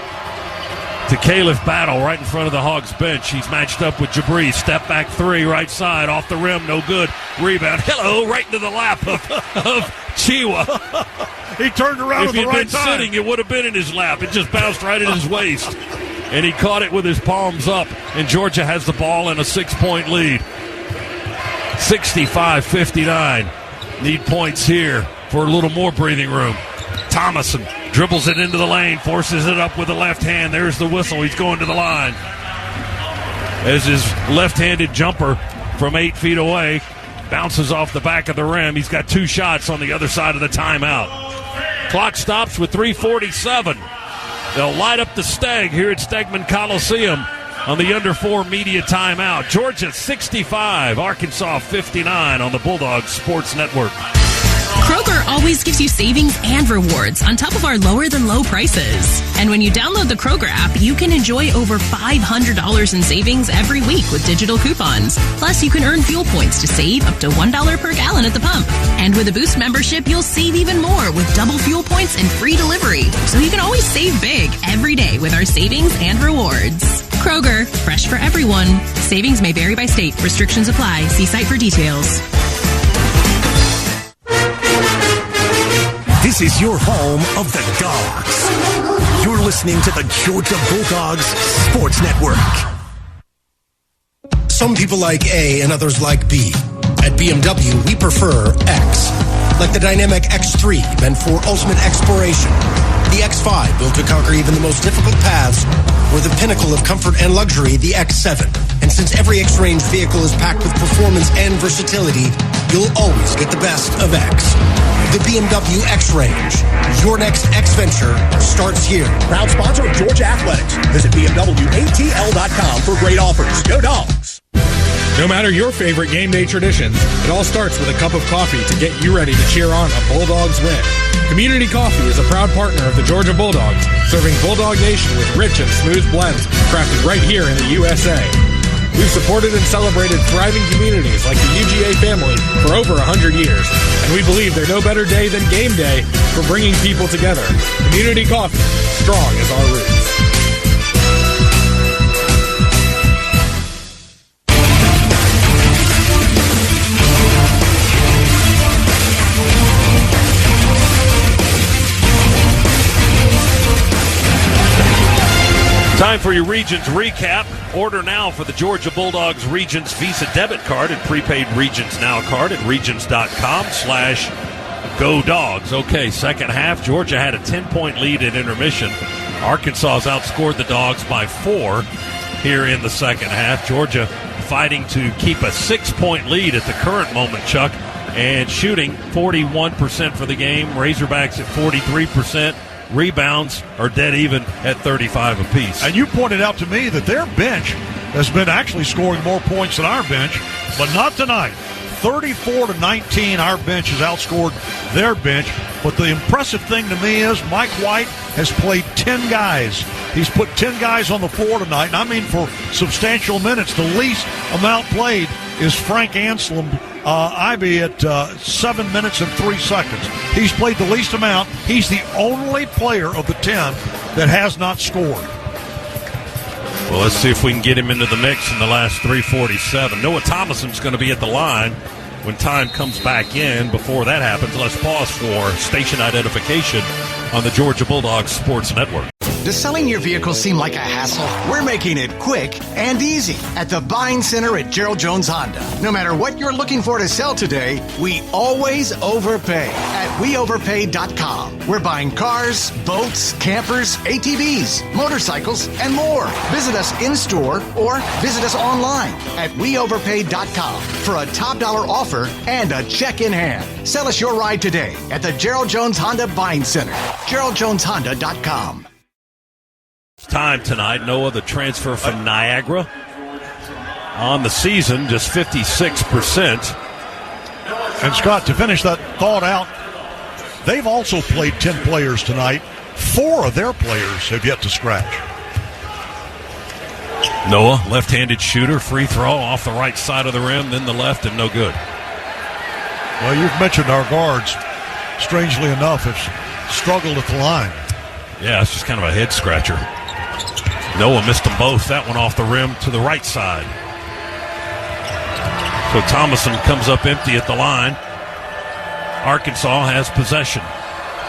to Caliph Battle right in front of the Hogs bench. He's matched up with Jabri. Step back 3, right side, off the rim, no good. Rebound, hello, right into the lap of Chewa. He turned around at the right time. If he'd been sitting, it would have been in his lap. It just bounced right in his waist. And he caught it with his palms up. And Georgia has the ball in a 6-point lead. 65-59. Need points here for a little more breathing room. Thomason dribbles it into the lane, forces it up with the left hand. There's the whistle. He's going to the line. As his left-handed jumper from 8 feet away bounces off the back of the rim. He's got 2 shots on the other side of the timeout. Clock stops with 3:47. They'll light up the Stag here at Stegman Coliseum on the under 4 media timeout. Georgia 65, Arkansas 59 on the Bulldogs Sports Network. Kroger always gives you savings and rewards on top of our lower-than-low prices. And when you download the Kroger app, you can enjoy over $500 in savings every week with digital coupons. Plus, you can earn fuel points to save up to $1 per gallon at the pump. And with a Boost membership, you'll save even more with double fuel points and free delivery. So you can always save big every day with our savings and rewards. Kroger, fresh for everyone. Savings may vary by state. Restrictions apply. See site for details. This is your home of the Dogs. You're listening to the Georgia Bulldogs Sports Network. Some people like A and others like B. At BMW, we prefer X. Like the dynamic X3, meant for ultimate exploration. The X5, built to conquer even the most difficult paths. Or the pinnacle of comfort and luxury, the X7. And since every X-Range vehicle is packed with performance and versatility, you'll always get the best of X. The BMW X-Range. Your next X-Venture starts here. Proud sponsor of Georgia Athletics. Visit BMWATL.com for great offers. Go Dogs! No matter your favorite game day traditions, it all starts with a cup of coffee to get you ready to cheer on a Bulldogs win. Community Coffee is a proud partner of the Georgia Bulldogs, serving Bulldog Nation with rich and smooth blends crafted right here in the USA. We've supported and celebrated thriving communities like the UGA family for over 100 years, and we believe there's no better day than game day for bringing people together. Community Coffee, strong as our roots. Time for your Regions recap. Order now for the Georgia Bulldogs Regions Visa debit card and prepaid Regions Now card at regions.com/GoDogs. Okay, second half, Georgia had a 10-point lead at intermission. Arkansas has outscored the Dogs by 4 here in the second half. Georgia fighting to keep a 6-point lead at the current moment, Chuck. And shooting 41% for the game. Razorbacks at 43%. Rebounds are dead even at 35 apiece. And you pointed out to me that their bench has been actually scoring more points than our bench, but not tonight. 34-19, our bench has outscored their bench. But the impressive thing to me is Mike White has played 10 guys. He's put 10 guys on the floor tonight, and I mean for substantial minutes. The least amount played is Frank Anselm, Ivy, at 7 minutes and 3 seconds. He's played the least amount. He's the only player of the 10 that has not scored. Well, let's see if we can get him into the mix in the last 3:47. Noah Thomason's going to be at the line when time comes back in. Before that happens, let's pause for station identification on the Georgia Bulldogs Sports Network. Does selling your vehicle seem like a hassle? We're making it quick and easy at the Buying Center at Gerald Jones Honda. No matter what you're looking for to sell today, we always overpay at weoverpay.com. We're buying cars, boats, campers, ATVs, motorcycles, and more. Visit us in-store or visit us online at weoverpay.com for a top dollar offer and a check in hand. Sell us your ride today at the Gerald Jones Honda Buying Center. GeraldJonesHonda.com. Time tonight. Noah, the transfer from Niagara, on the season, just 56%. And Scott, to finish that thought out, they've also played 10 players tonight. 4 of their players have yet to scratch. Noah, left-handed shooter, free throw off the right side of the rim, then the left, and no good. Well, you've mentioned our guards, strangely enough, have struggled at the line. Yeah, it's just kind of a head-scratcher. Noah missed them both. That one off the rim to the right side. So Thomason comes up empty at the line. Arkansas has possession.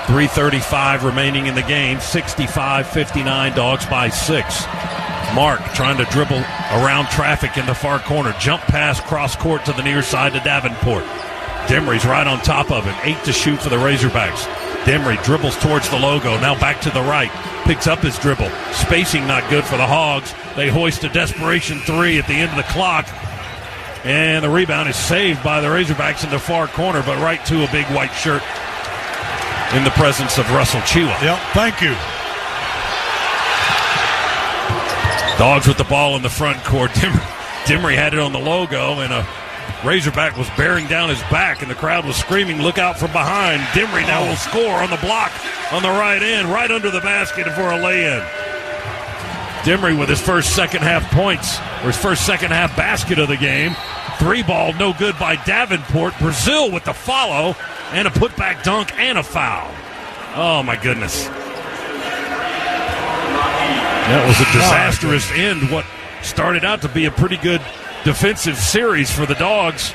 3:35 remaining in the game. 65-59, Dogs by 6. Mark trying to dribble around traffic in the far corner. Jump pass cross court to the near side to Davenport. Demery's right on top of him. 8 to shoot for the Razorbacks. Demery dribbles towards the logo. Now back to the right. Picks up his dribble. Spacing not good for the Hogs. They hoist a desperation 3 at the end of the clock. And the rebound is saved by the Razorbacks in the far corner, but right to a big white shirt in the presence of Russell Chiwa. Yep, thank you. Dogs with the ball in the front court. Demery had it on the logo, and a Razorback was bearing down his back, and the crowd was screaming, "Look out from behind." Demery now will score on the block on the right end, right under the basket for a lay-in. Demery with his first second-half points, or his first second-half basket of the game. 3-ball, no good by Davenport. Brazil with the follow, and a putback dunk and a foul. Oh, my goodness. That was a disastrous end, what started out to be a pretty good defensive series for the Dogs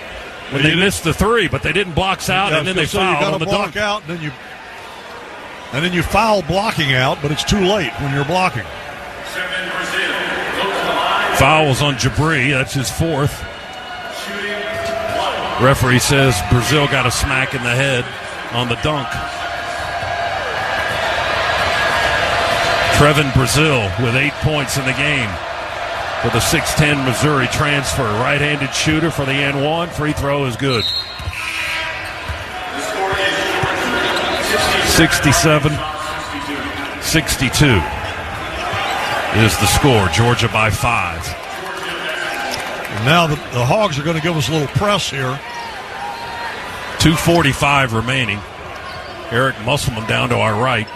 when they missed the 3, but they didn't box out, and then they fouled on the dunk. Out, and then you foul blocking out, but it's too late when you're blocking. Foul was on Jabri. That's his 4th. Referee says Brazil got a smack in the head on the dunk. Trevin Brazil with 8 points in the game for the 6'10 Missouri transfer. Right-handed shooter for the N1. Free throw is good. 67-62 is the score. Georgia by 5. And now the Hogs are going to give us a little press here. 2:45 remaining. Eric Musselman down to our right.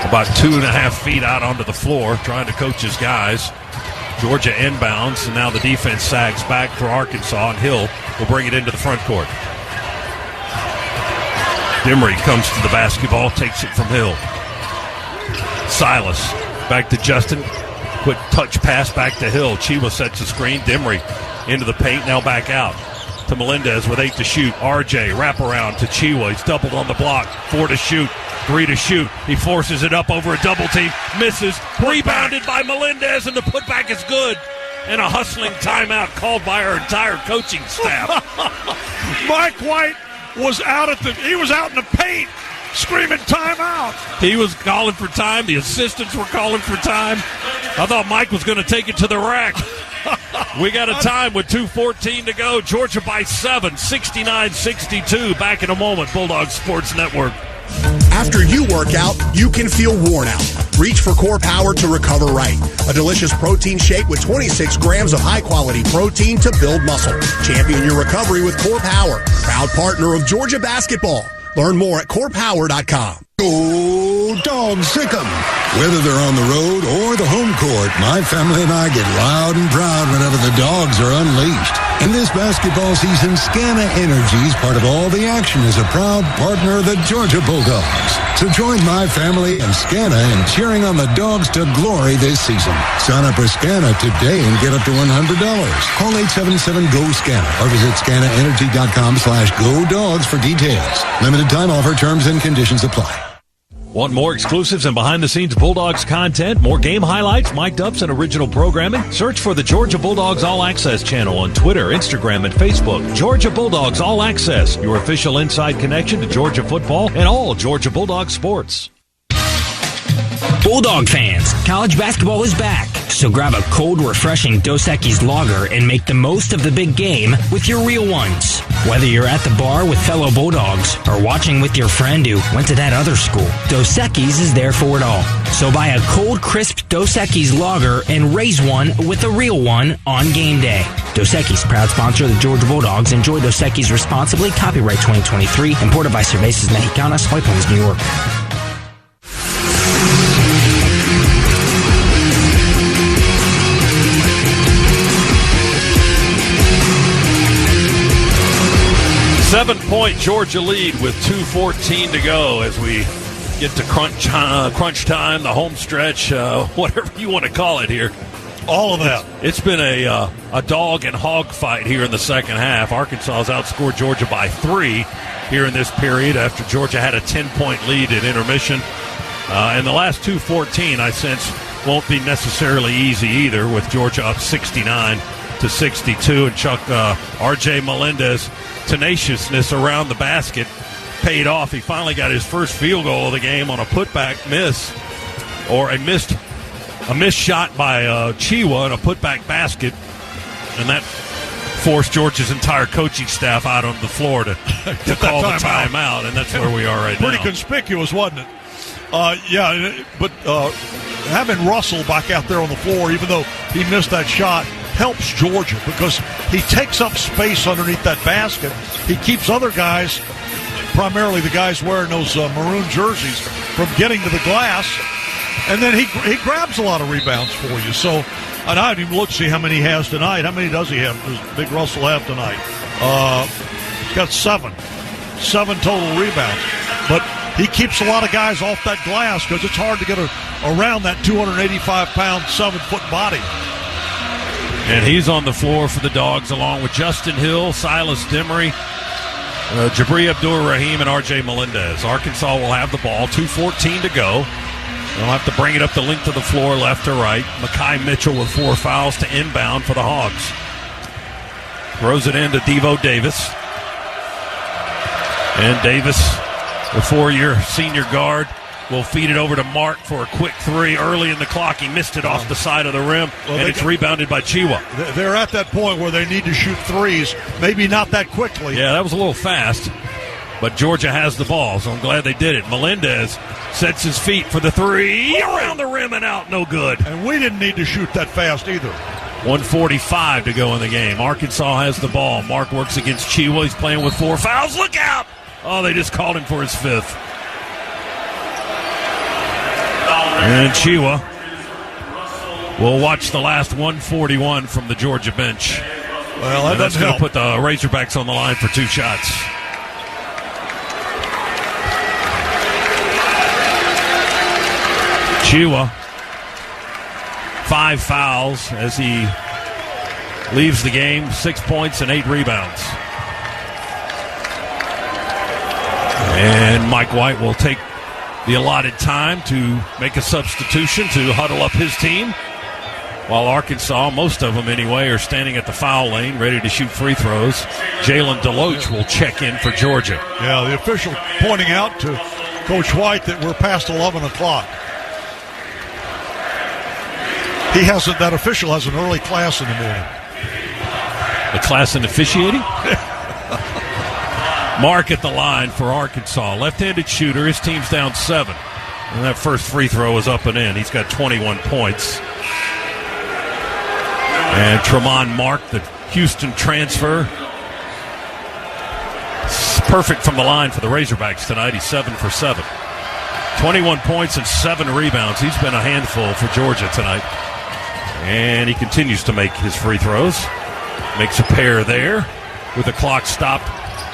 About 2.5 feet out onto the floor, trying to coach his guys. Georgia inbounds, and now the defense sags back for Arkansas, and Hill will bring it into the front court. Demery comes to the basketball, takes it from Hill. Silas back to Justin. Quick touch pass back to Hill. Chiwa sets the screen. Demery into the paint, now back out to Melendez with 8 to shoot. RJ wraparound to Chiwa. He's doubled on the block. 4 to shoot. 3 to shoot. He forces it up over a double team. Misses. Rebounded by Melendez, and the putback is good. And a hustling timeout called by our entire coaching staff. Mike White was out in the paint screaming timeout. He was calling for time. The assistants were calling for time. I thought Mike was going to take it to the rack. We got a time with 2:14 to go. Georgia by 7, 69-62. Back in a moment. Bulldogs Sports Network. After you work out, you can feel worn out. Reach for Core Power to recover right. A delicious protein shake with 26 grams of high-quality protein to build muscle. Champion your recovery with Core Power, proud partner of Georgia basketball. Learn more at corepower.com. Go Dogs, sick 'em. Whether they're on the road or the home court, my family and I get loud and proud whenever the Dogs are unleashed. In this basketball season, Scana Energy, part of all the action, is a proud partner of the Georgia Bulldogs. So join my family and Scana in cheering on the Dogs to glory this season. Sign up for Scana today and get up to $100. Call 877-GO-SCANA or visit scanaenergy.com/GoDogs for details. Limited time offer, terms and conditions apply. Want more exclusives and behind-the-scenes Bulldogs content, more game highlights, mic'd ups, and original programming? Search for the Georgia Bulldogs All Access channel on Twitter, Instagram, and Facebook. Georgia Bulldogs All Access, your official inside connection to Georgia football and all Georgia Bulldogs sports. Bulldog fans, college basketball is back. So grab a cold, refreshing Dos Equis lager and make the most of the big game with your real ones. Whether you're at the bar with fellow Bulldogs or watching with your friend who went to that other school, Dos Equis is there for it all. So buy a cold, crisp Dos Equis lager and raise one with a real one on game day. Dos Equis, proud sponsor of the Georgia Bulldogs. Enjoy Dos Equis responsibly. Copyright 2023. Imported by Cervezas Mexicanas, White Plains, New York. Seven-point Georgia lead with 2:14 to go as we get to crunch time, the home stretch, whatever you want to call it here. All of that. It's been a dog and hog fight here in the second half. Arkansas has outscored Georgia by 3 here in this period after Georgia had a 10-point lead at intermission. And the last 2:14, I sense, won't be necessarily easy either, with Georgia up 69-62. And Chuck, R.J. Melendez, tenaciousness around the basket paid off. He finally got his first field goal of the game on a putback miss, or a missed shot by Chiwa and a putback basket, and that forced Georgia's entire coaching staff out on the floor to call the timeout, and that's where we are right now. Pretty conspicuous, wasn't it? But having Russell back out there on the floor, even though he missed that shot, helps Georgia because he takes up space underneath that basket. He keeps other guys, primarily the guys wearing those maroon jerseys, from getting to the glass, and then he grabs a lot of rebounds for you. So, and I didn't even look to see how many he has tonight. How many does he have? Does Big Russell have tonight? He's got 7 total rebounds. But he keeps a lot of guys off that glass because it's hard to get around that 285-pound, 7-foot body. And he's on the floor for the Dogs along with Justin Hill, Silas Demery, Jabri Abdur-Rahim, and R.J. Melendez. Arkansas will have the ball, 2:14 to go. They'll have to bring it up the length of the floor, left to right. Mekhi Mitchell with 4 fouls to inbound for the Hogs. Throws it in to Devo Davis. And Davis, the 4-year senior guard, will feed it over to Mark for a quick 3 early in the clock. He missed it off the side of the rim, and it's rebounded by Chiwa. They're at that point where they need to shoot threes, maybe not that quickly. Yeah, that was a little fast, but Georgia has the ball, so I'm glad they did it. Melendez sets his feet for the 3, around the rim and out, no good. And we didn't need to shoot that fast either. 1:45 to go in the game. Arkansas has the ball. Mark works against Chiwa. He's playing with 4 fouls. Look out! Oh, they just called him for his 5th. And Chiwa will watch the last 141 from the Georgia bench. Well, that's going to put the Razorbacks on the line for 2 shots. Chiwa, 5 fouls as he leaves the game, 6 points and 8 rebounds. And Mike White will take the allotted time to make a substitution to huddle up his team, while Arkansas, most of them anyway, are standing at the foul lane ready to shoot free throws. Jalen Deloach will check in for Georgia. Yeah, the official pointing out to Coach White that we're past 11 o'clock. That official has an early class in the morning. A class in officiating? Mark at the line for Arkansas. Left-handed shooter. His team's down 7. And that first free throw is up and in. He's got 21 points. And Tremont Mark, the Houston transfer. Perfect from the line for the Razorbacks tonight. He's 7 for 7. 21 points and 7 rebounds. He's been a handful for Georgia tonight. And he continues to make his free throws. Makes a pair there with the clock stopped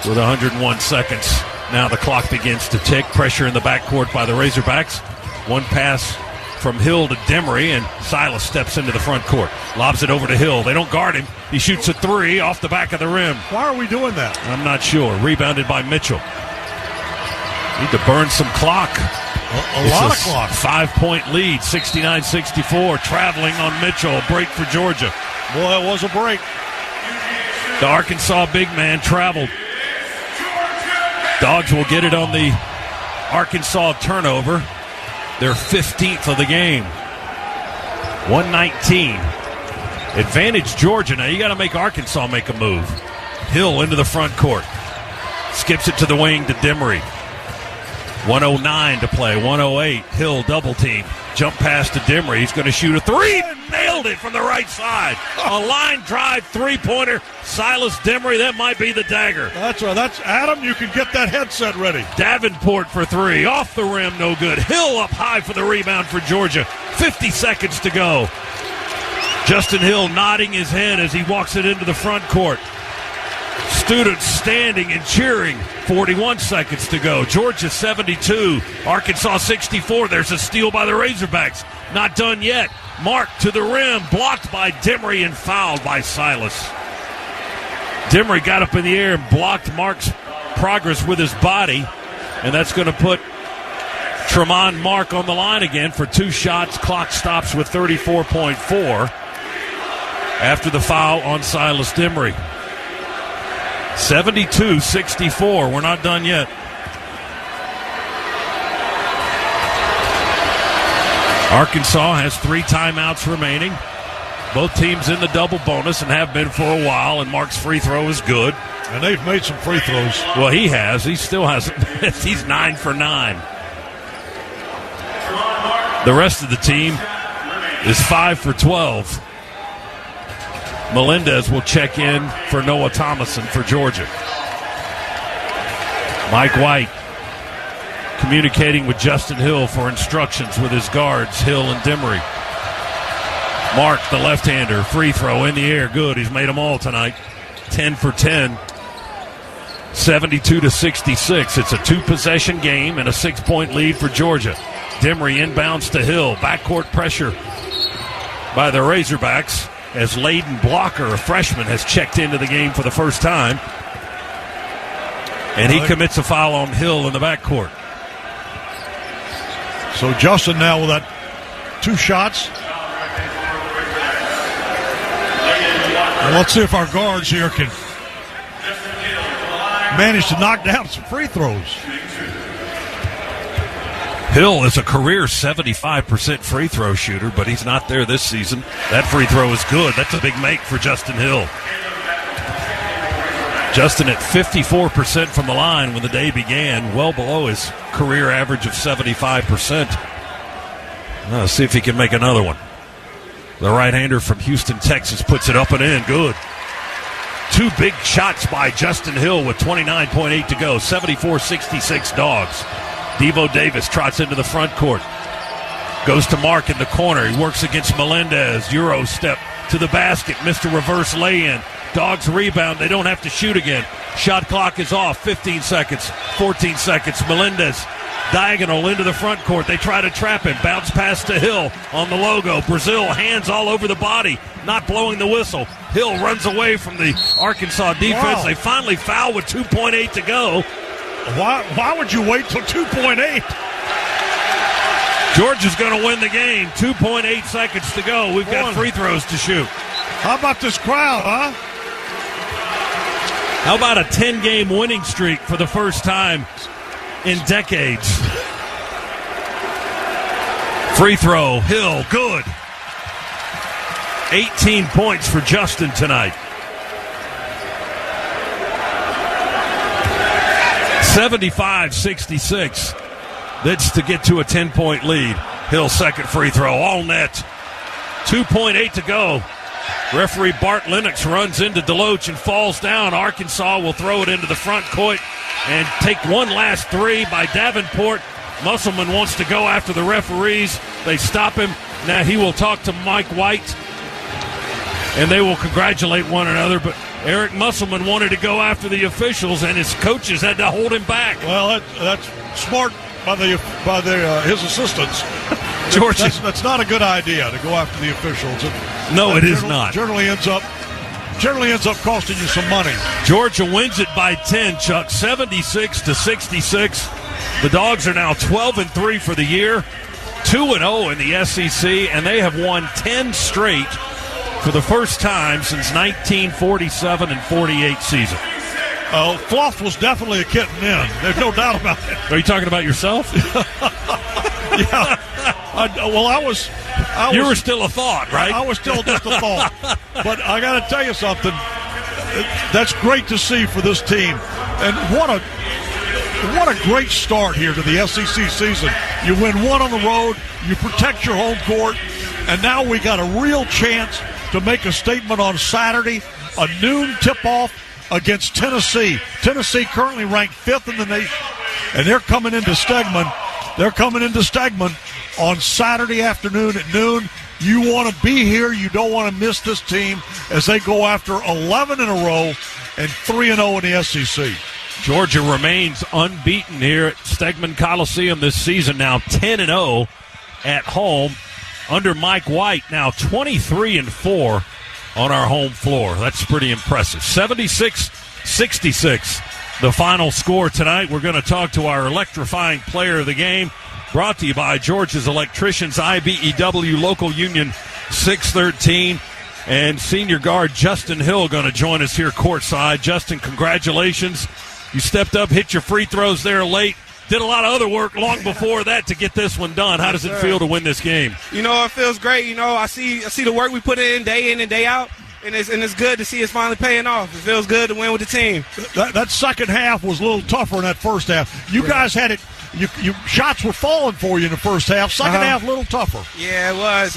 with 101 seconds. Now the clock begins to tick. Pressure in the backcourt by the Razorbacks. One pass from Hill to Demery, and Silas steps into the front court. Lobs it over to Hill. They don't guard him. He shoots a 3 off the back of the rim. Why are we doing that? I'm not sure. Rebounded by Mitchell. Need to burn some clock. A lot of clock. 5-point lead, 69-64. Traveling on Mitchell. Break for Georgia. Boy, it was a break. The Arkansas big man traveled. Dogs will get it on the Arkansas turnover. Their 15th of the game. 119. Advantage Georgia. Now you got to make Arkansas make a move. Hill into the front court. Skips it to the wing to Demery. 109 to play. 108. Hill double team. Jump pass to Demery. He's going to shoot a 3. Nailed it from the right side. A line drive 3-pointer. Silas Demery. That might be the dagger. That's right. That's Adam. You can get that headset ready. Davenport for 3. Off the rim. No good. Hill up high for the rebound for Georgia. 50 seconds to go. Justin Hill nodding his head as he walks it into the front court. Students standing and cheering. 41 seconds to go. Georgia 72. Arkansas 64. There's a steal by the Razorbacks. Not done yet. Mark to the rim. Blocked by Demery and fouled by Silas. Demery got up in the air and blocked Mark's progress with his body. And that's going to put Tremont Mark on the line again for 2 shots. Clock stops with 34.4 after the foul on Silas Demery. 72-64. We're not done yet. Arkansas has 3 timeouts remaining. Both teams in the double bonus and have been for a while, and Mark's free throw is good. And they've made some free throws. Well, he has. He still hasn't. He's 9 for 9. The rest of the team is 5 for 12. Melendez will check in for Noah Thomason for Georgia. Mike White communicating with Justin Hill for instructions with his guards, Hill and Demery. Mark, the left-hander, free throw in the air, good. He's made them all tonight. 10 for 10. 72-66. It's a 2-possession game and a 6-point lead for Georgia. Demery inbounds to Hill. Backcourt pressure by the Razorbacks as Layden Blocker, a freshman, has checked into the game for the first time. And he commits a foul on Hill in the backcourt. So Justin now with that 2 shots. And let's see if our guards here can manage to knock down some free throws. Hill is a career 75% free throw shooter, but he's not there this season. That free throw is good. That's a big make for Justin Hill. Justin at 54% from the line when the day began, well below his career average of 75%. Let's see if he can make another one. The right-hander from Houston, Texas, puts it up and in. Good. 2 big shots by Justin Hill with 29.8 to go. 74-66 Dogs. Devo Davis trots into the front court. Goes to Mark in the corner. He works against Melendez. Euro step to the basket. Missed a reverse lay-in. Dogs rebound. They don't have to shoot again. Shot clock is off. 15 seconds. 14 seconds. Melendez diagonal into the front court. They try to trap him. Bounce pass to Hill on the logo. Brazil hands all over the body. Not blowing the whistle. Hill runs away from the Arkansas defense. Wow. They finally foul with 2.8 to go. Why would you wait till 2.8? Georgia's going to win the game. 2.8 seconds to go. We've got free throws to shoot. How about this crowd, huh? How about a 10-game winning streak for the first time in decades? Free throw, Hill, good. 18 points for Justin tonight. 75-66. That's to get to a 10-point lead. Hill second free throw, all net. 2.8 to go. Referee Bart Lennox runs into Deloach and falls down. Arkansas will throw it into the front court and take one last three by Davenport. Musselman wants to go after the referees. They stop him. Now he will talk to Mike White, and they will congratulate one another. But Eric Musselman wanted to go after the officials, and his coaches had to hold him back. Well, that's smart by his assistants. George, that's not a good idea to go after the officials. No, it is not. Generally ends up costing you some money. Georgia wins it by 10, Chuck, 76-66. The Dogs are now 12-3 for the year, 2-0 in the SEC, and they have won 10 straight for the first time since 1947 and 48 season. Fluff was definitely a kitten in. There's no doubt about it. Are you talking about yourself? Yeah. You were still a thought, right? I was still just a thought. But I got to tell you something. That's great to see for this team. And what a great start here to the SEC season. You win one on the road, you protect your home court, and now we got a real chance to make a statement on Saturday, a noon tip-off against Tennessee. Tennessee currently ranked 5th in the nation, and they're coming into Stegman. On Saturday afternoon at noon. You want to be here. You don't want to miss this team as they go after 11 in a row and 3-0 in the SEC. Georgia remains unbeaten here at Stegman Coliseum this season, now 10-0 at home under Mike White, now 23-4 on our home floor. That's pretty impressive. 76-66, the final score tonight. We're going to talk to our electrifying player of the game, brought to you by Georgia's Electricians, IBEW Local Union 613. And senior guard Justin Hill going to join us here courtside. Justin, congratulations. You stepped up, hit your free throws there late. Did a lot of other work long before that to get this one done. How does it feel to win this game? It feels great. I see the work we put in and day out, and it's good to see it's finally paying off. It feels good to win with the team. That second half was a little tougher than that first half. You guys had it. You shots were falling for you in the first half. Second half, a little tougher. Yeah, it was.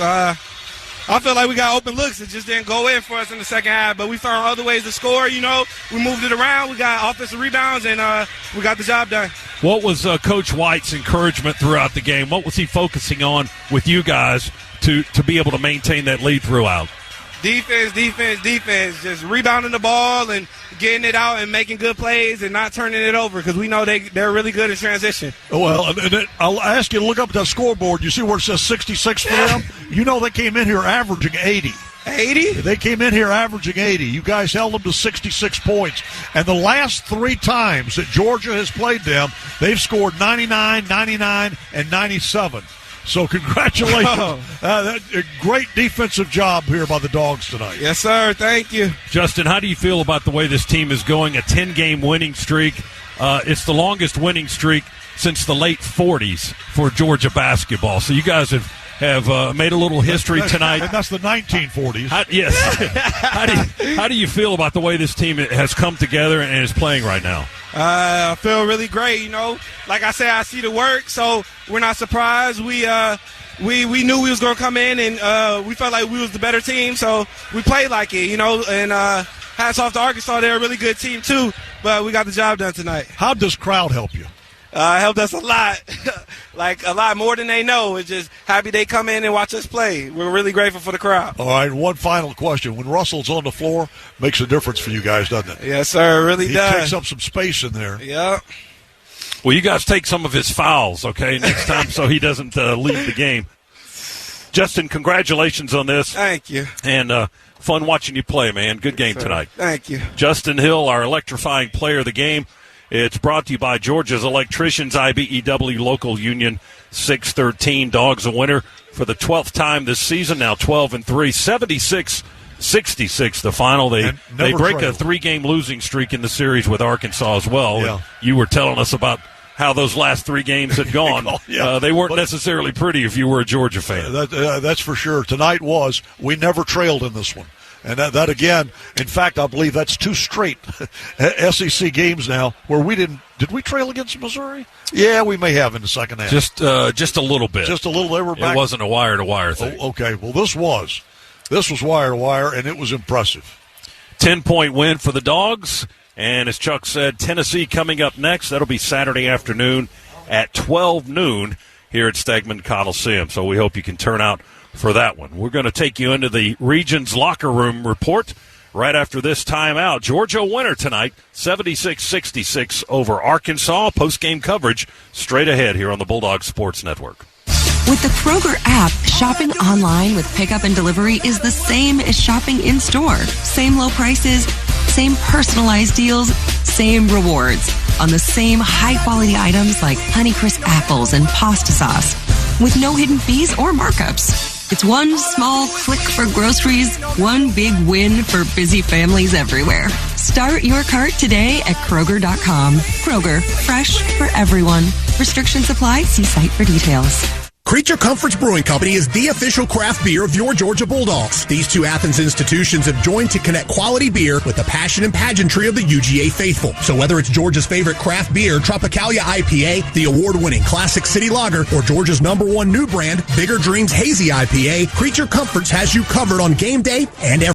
I feel like we got open looks. It just didn't go in for us in the second half, but we found other ways to score. We moved it around. We got offensive rebounds, and we got the job done. What was Coach White's encouragement throughout the game? What was he focusing on with you guys to be able to maintain that lead throughout? Defense. Just rebounding the ball and getting it out and making good plays and not turning it over, because we know they're really good in transition. Well, and I'll ask you to look up at that scoreboard. You see where it says 66 for them? You know they came in here averaging 80. 80? They came in here averaging 80. You guys held them to 66 points. And the last 3 times that Georgia has played them, they've scored 99, 99, and 97. So congratulations. A great defensive job here by the Dogs tonight. Yes, sir. Thank you. Justin, how do you feel about the way this team is going? A 10-game winning streak. It's the longest winning streak since the late 40s for Georgia basketball. So you guys have made a little history tonight. And that's the 1940s. Yes. How do you feel about the way this team has come together and is playing right now? I feel really great. Like I said, I see the work, so we're not surprised. We knew we was going to come in, and we felt like we was the better team, so we played like it, and hats off to Arkansas. They're a really good team too, but we got the job done tonight. How does crowd help you? Helped us a lot, like a lot more than they know. We're just happy they come in and watch us play. We're really grateful for the crowd. All right, one final question. When Russell's on the floor, makes a difference for you guys, doesn't it? Yes, sir, it really does. He takes up some space in there. Yeah. Well, you guys take some of his fouls, okay, next time so he doesn't leave the game. Justin, congratulations on this. Thank you. And fun watching you play, man. Good game tonight. Thank you. Justin Hill, our electrifying player of the game. It's brought to you by Georgia's Electricians, IBEW Local Union 613. Dogs a winner for the 12th time this season, now 12-3, 76-66 the final. They break a 3-game losing streak in the series with Arkansas as well. Yeah. You were telling us about how those last 3 games had gone. They weren't necessarily pretty if you were a Georgia fan. That's for sure. Tonight was. We never trailed in this one. And that again, in fact, I believe that's 2 straight SEC games now where we didn't. Did we trail against Missouri? Yeah, we may have in the second half. Just a little bit. Just a little. They were back. It wasn't a wire-to-wire thing. Oh, okay, well, this was wire-to-wire, and it was impressive. 10-point win for the Dogs. And as Chuck said, Tennessee coming up next. That'll be Saturday afternoon at 12 noon here at Stegman Coliseum. So we hope you can turn out for that one. We're going to take you into the Regions locker room report right after this timeout. Georgia winner tonight, 76-66 over Arkansas. Post-game coverage straight ahead here on the Bulldog Sports Network. With the Kroger app, shopping online with pickup and delivery is the same as shopping in-store. Same low prices, same personalized deals, same rewards on the same high-quality items like Honeycrisp apples and pasta sauce with no hidden fees or markups. It's one small click for groceries, one big win for busy families everywhere. Start your cart today at Kroger.com. Kroger, fresh for everyone. Restrictions apply. See site for details. Creature Comforts Brewing Company is the official craft beer of your Georgia Bulldogs. These 2 Athens institutions have joined to connect quality beer with the passion and pageantry of the UGA faithful. So whether it's Georgia's favorite craft beer, Tropicalia IPA, the award-winning Classic City Lager, or Georgia's #1 new brand, Bigger Dreams Hazy IPA, Creature Comforts has you covered on game day and every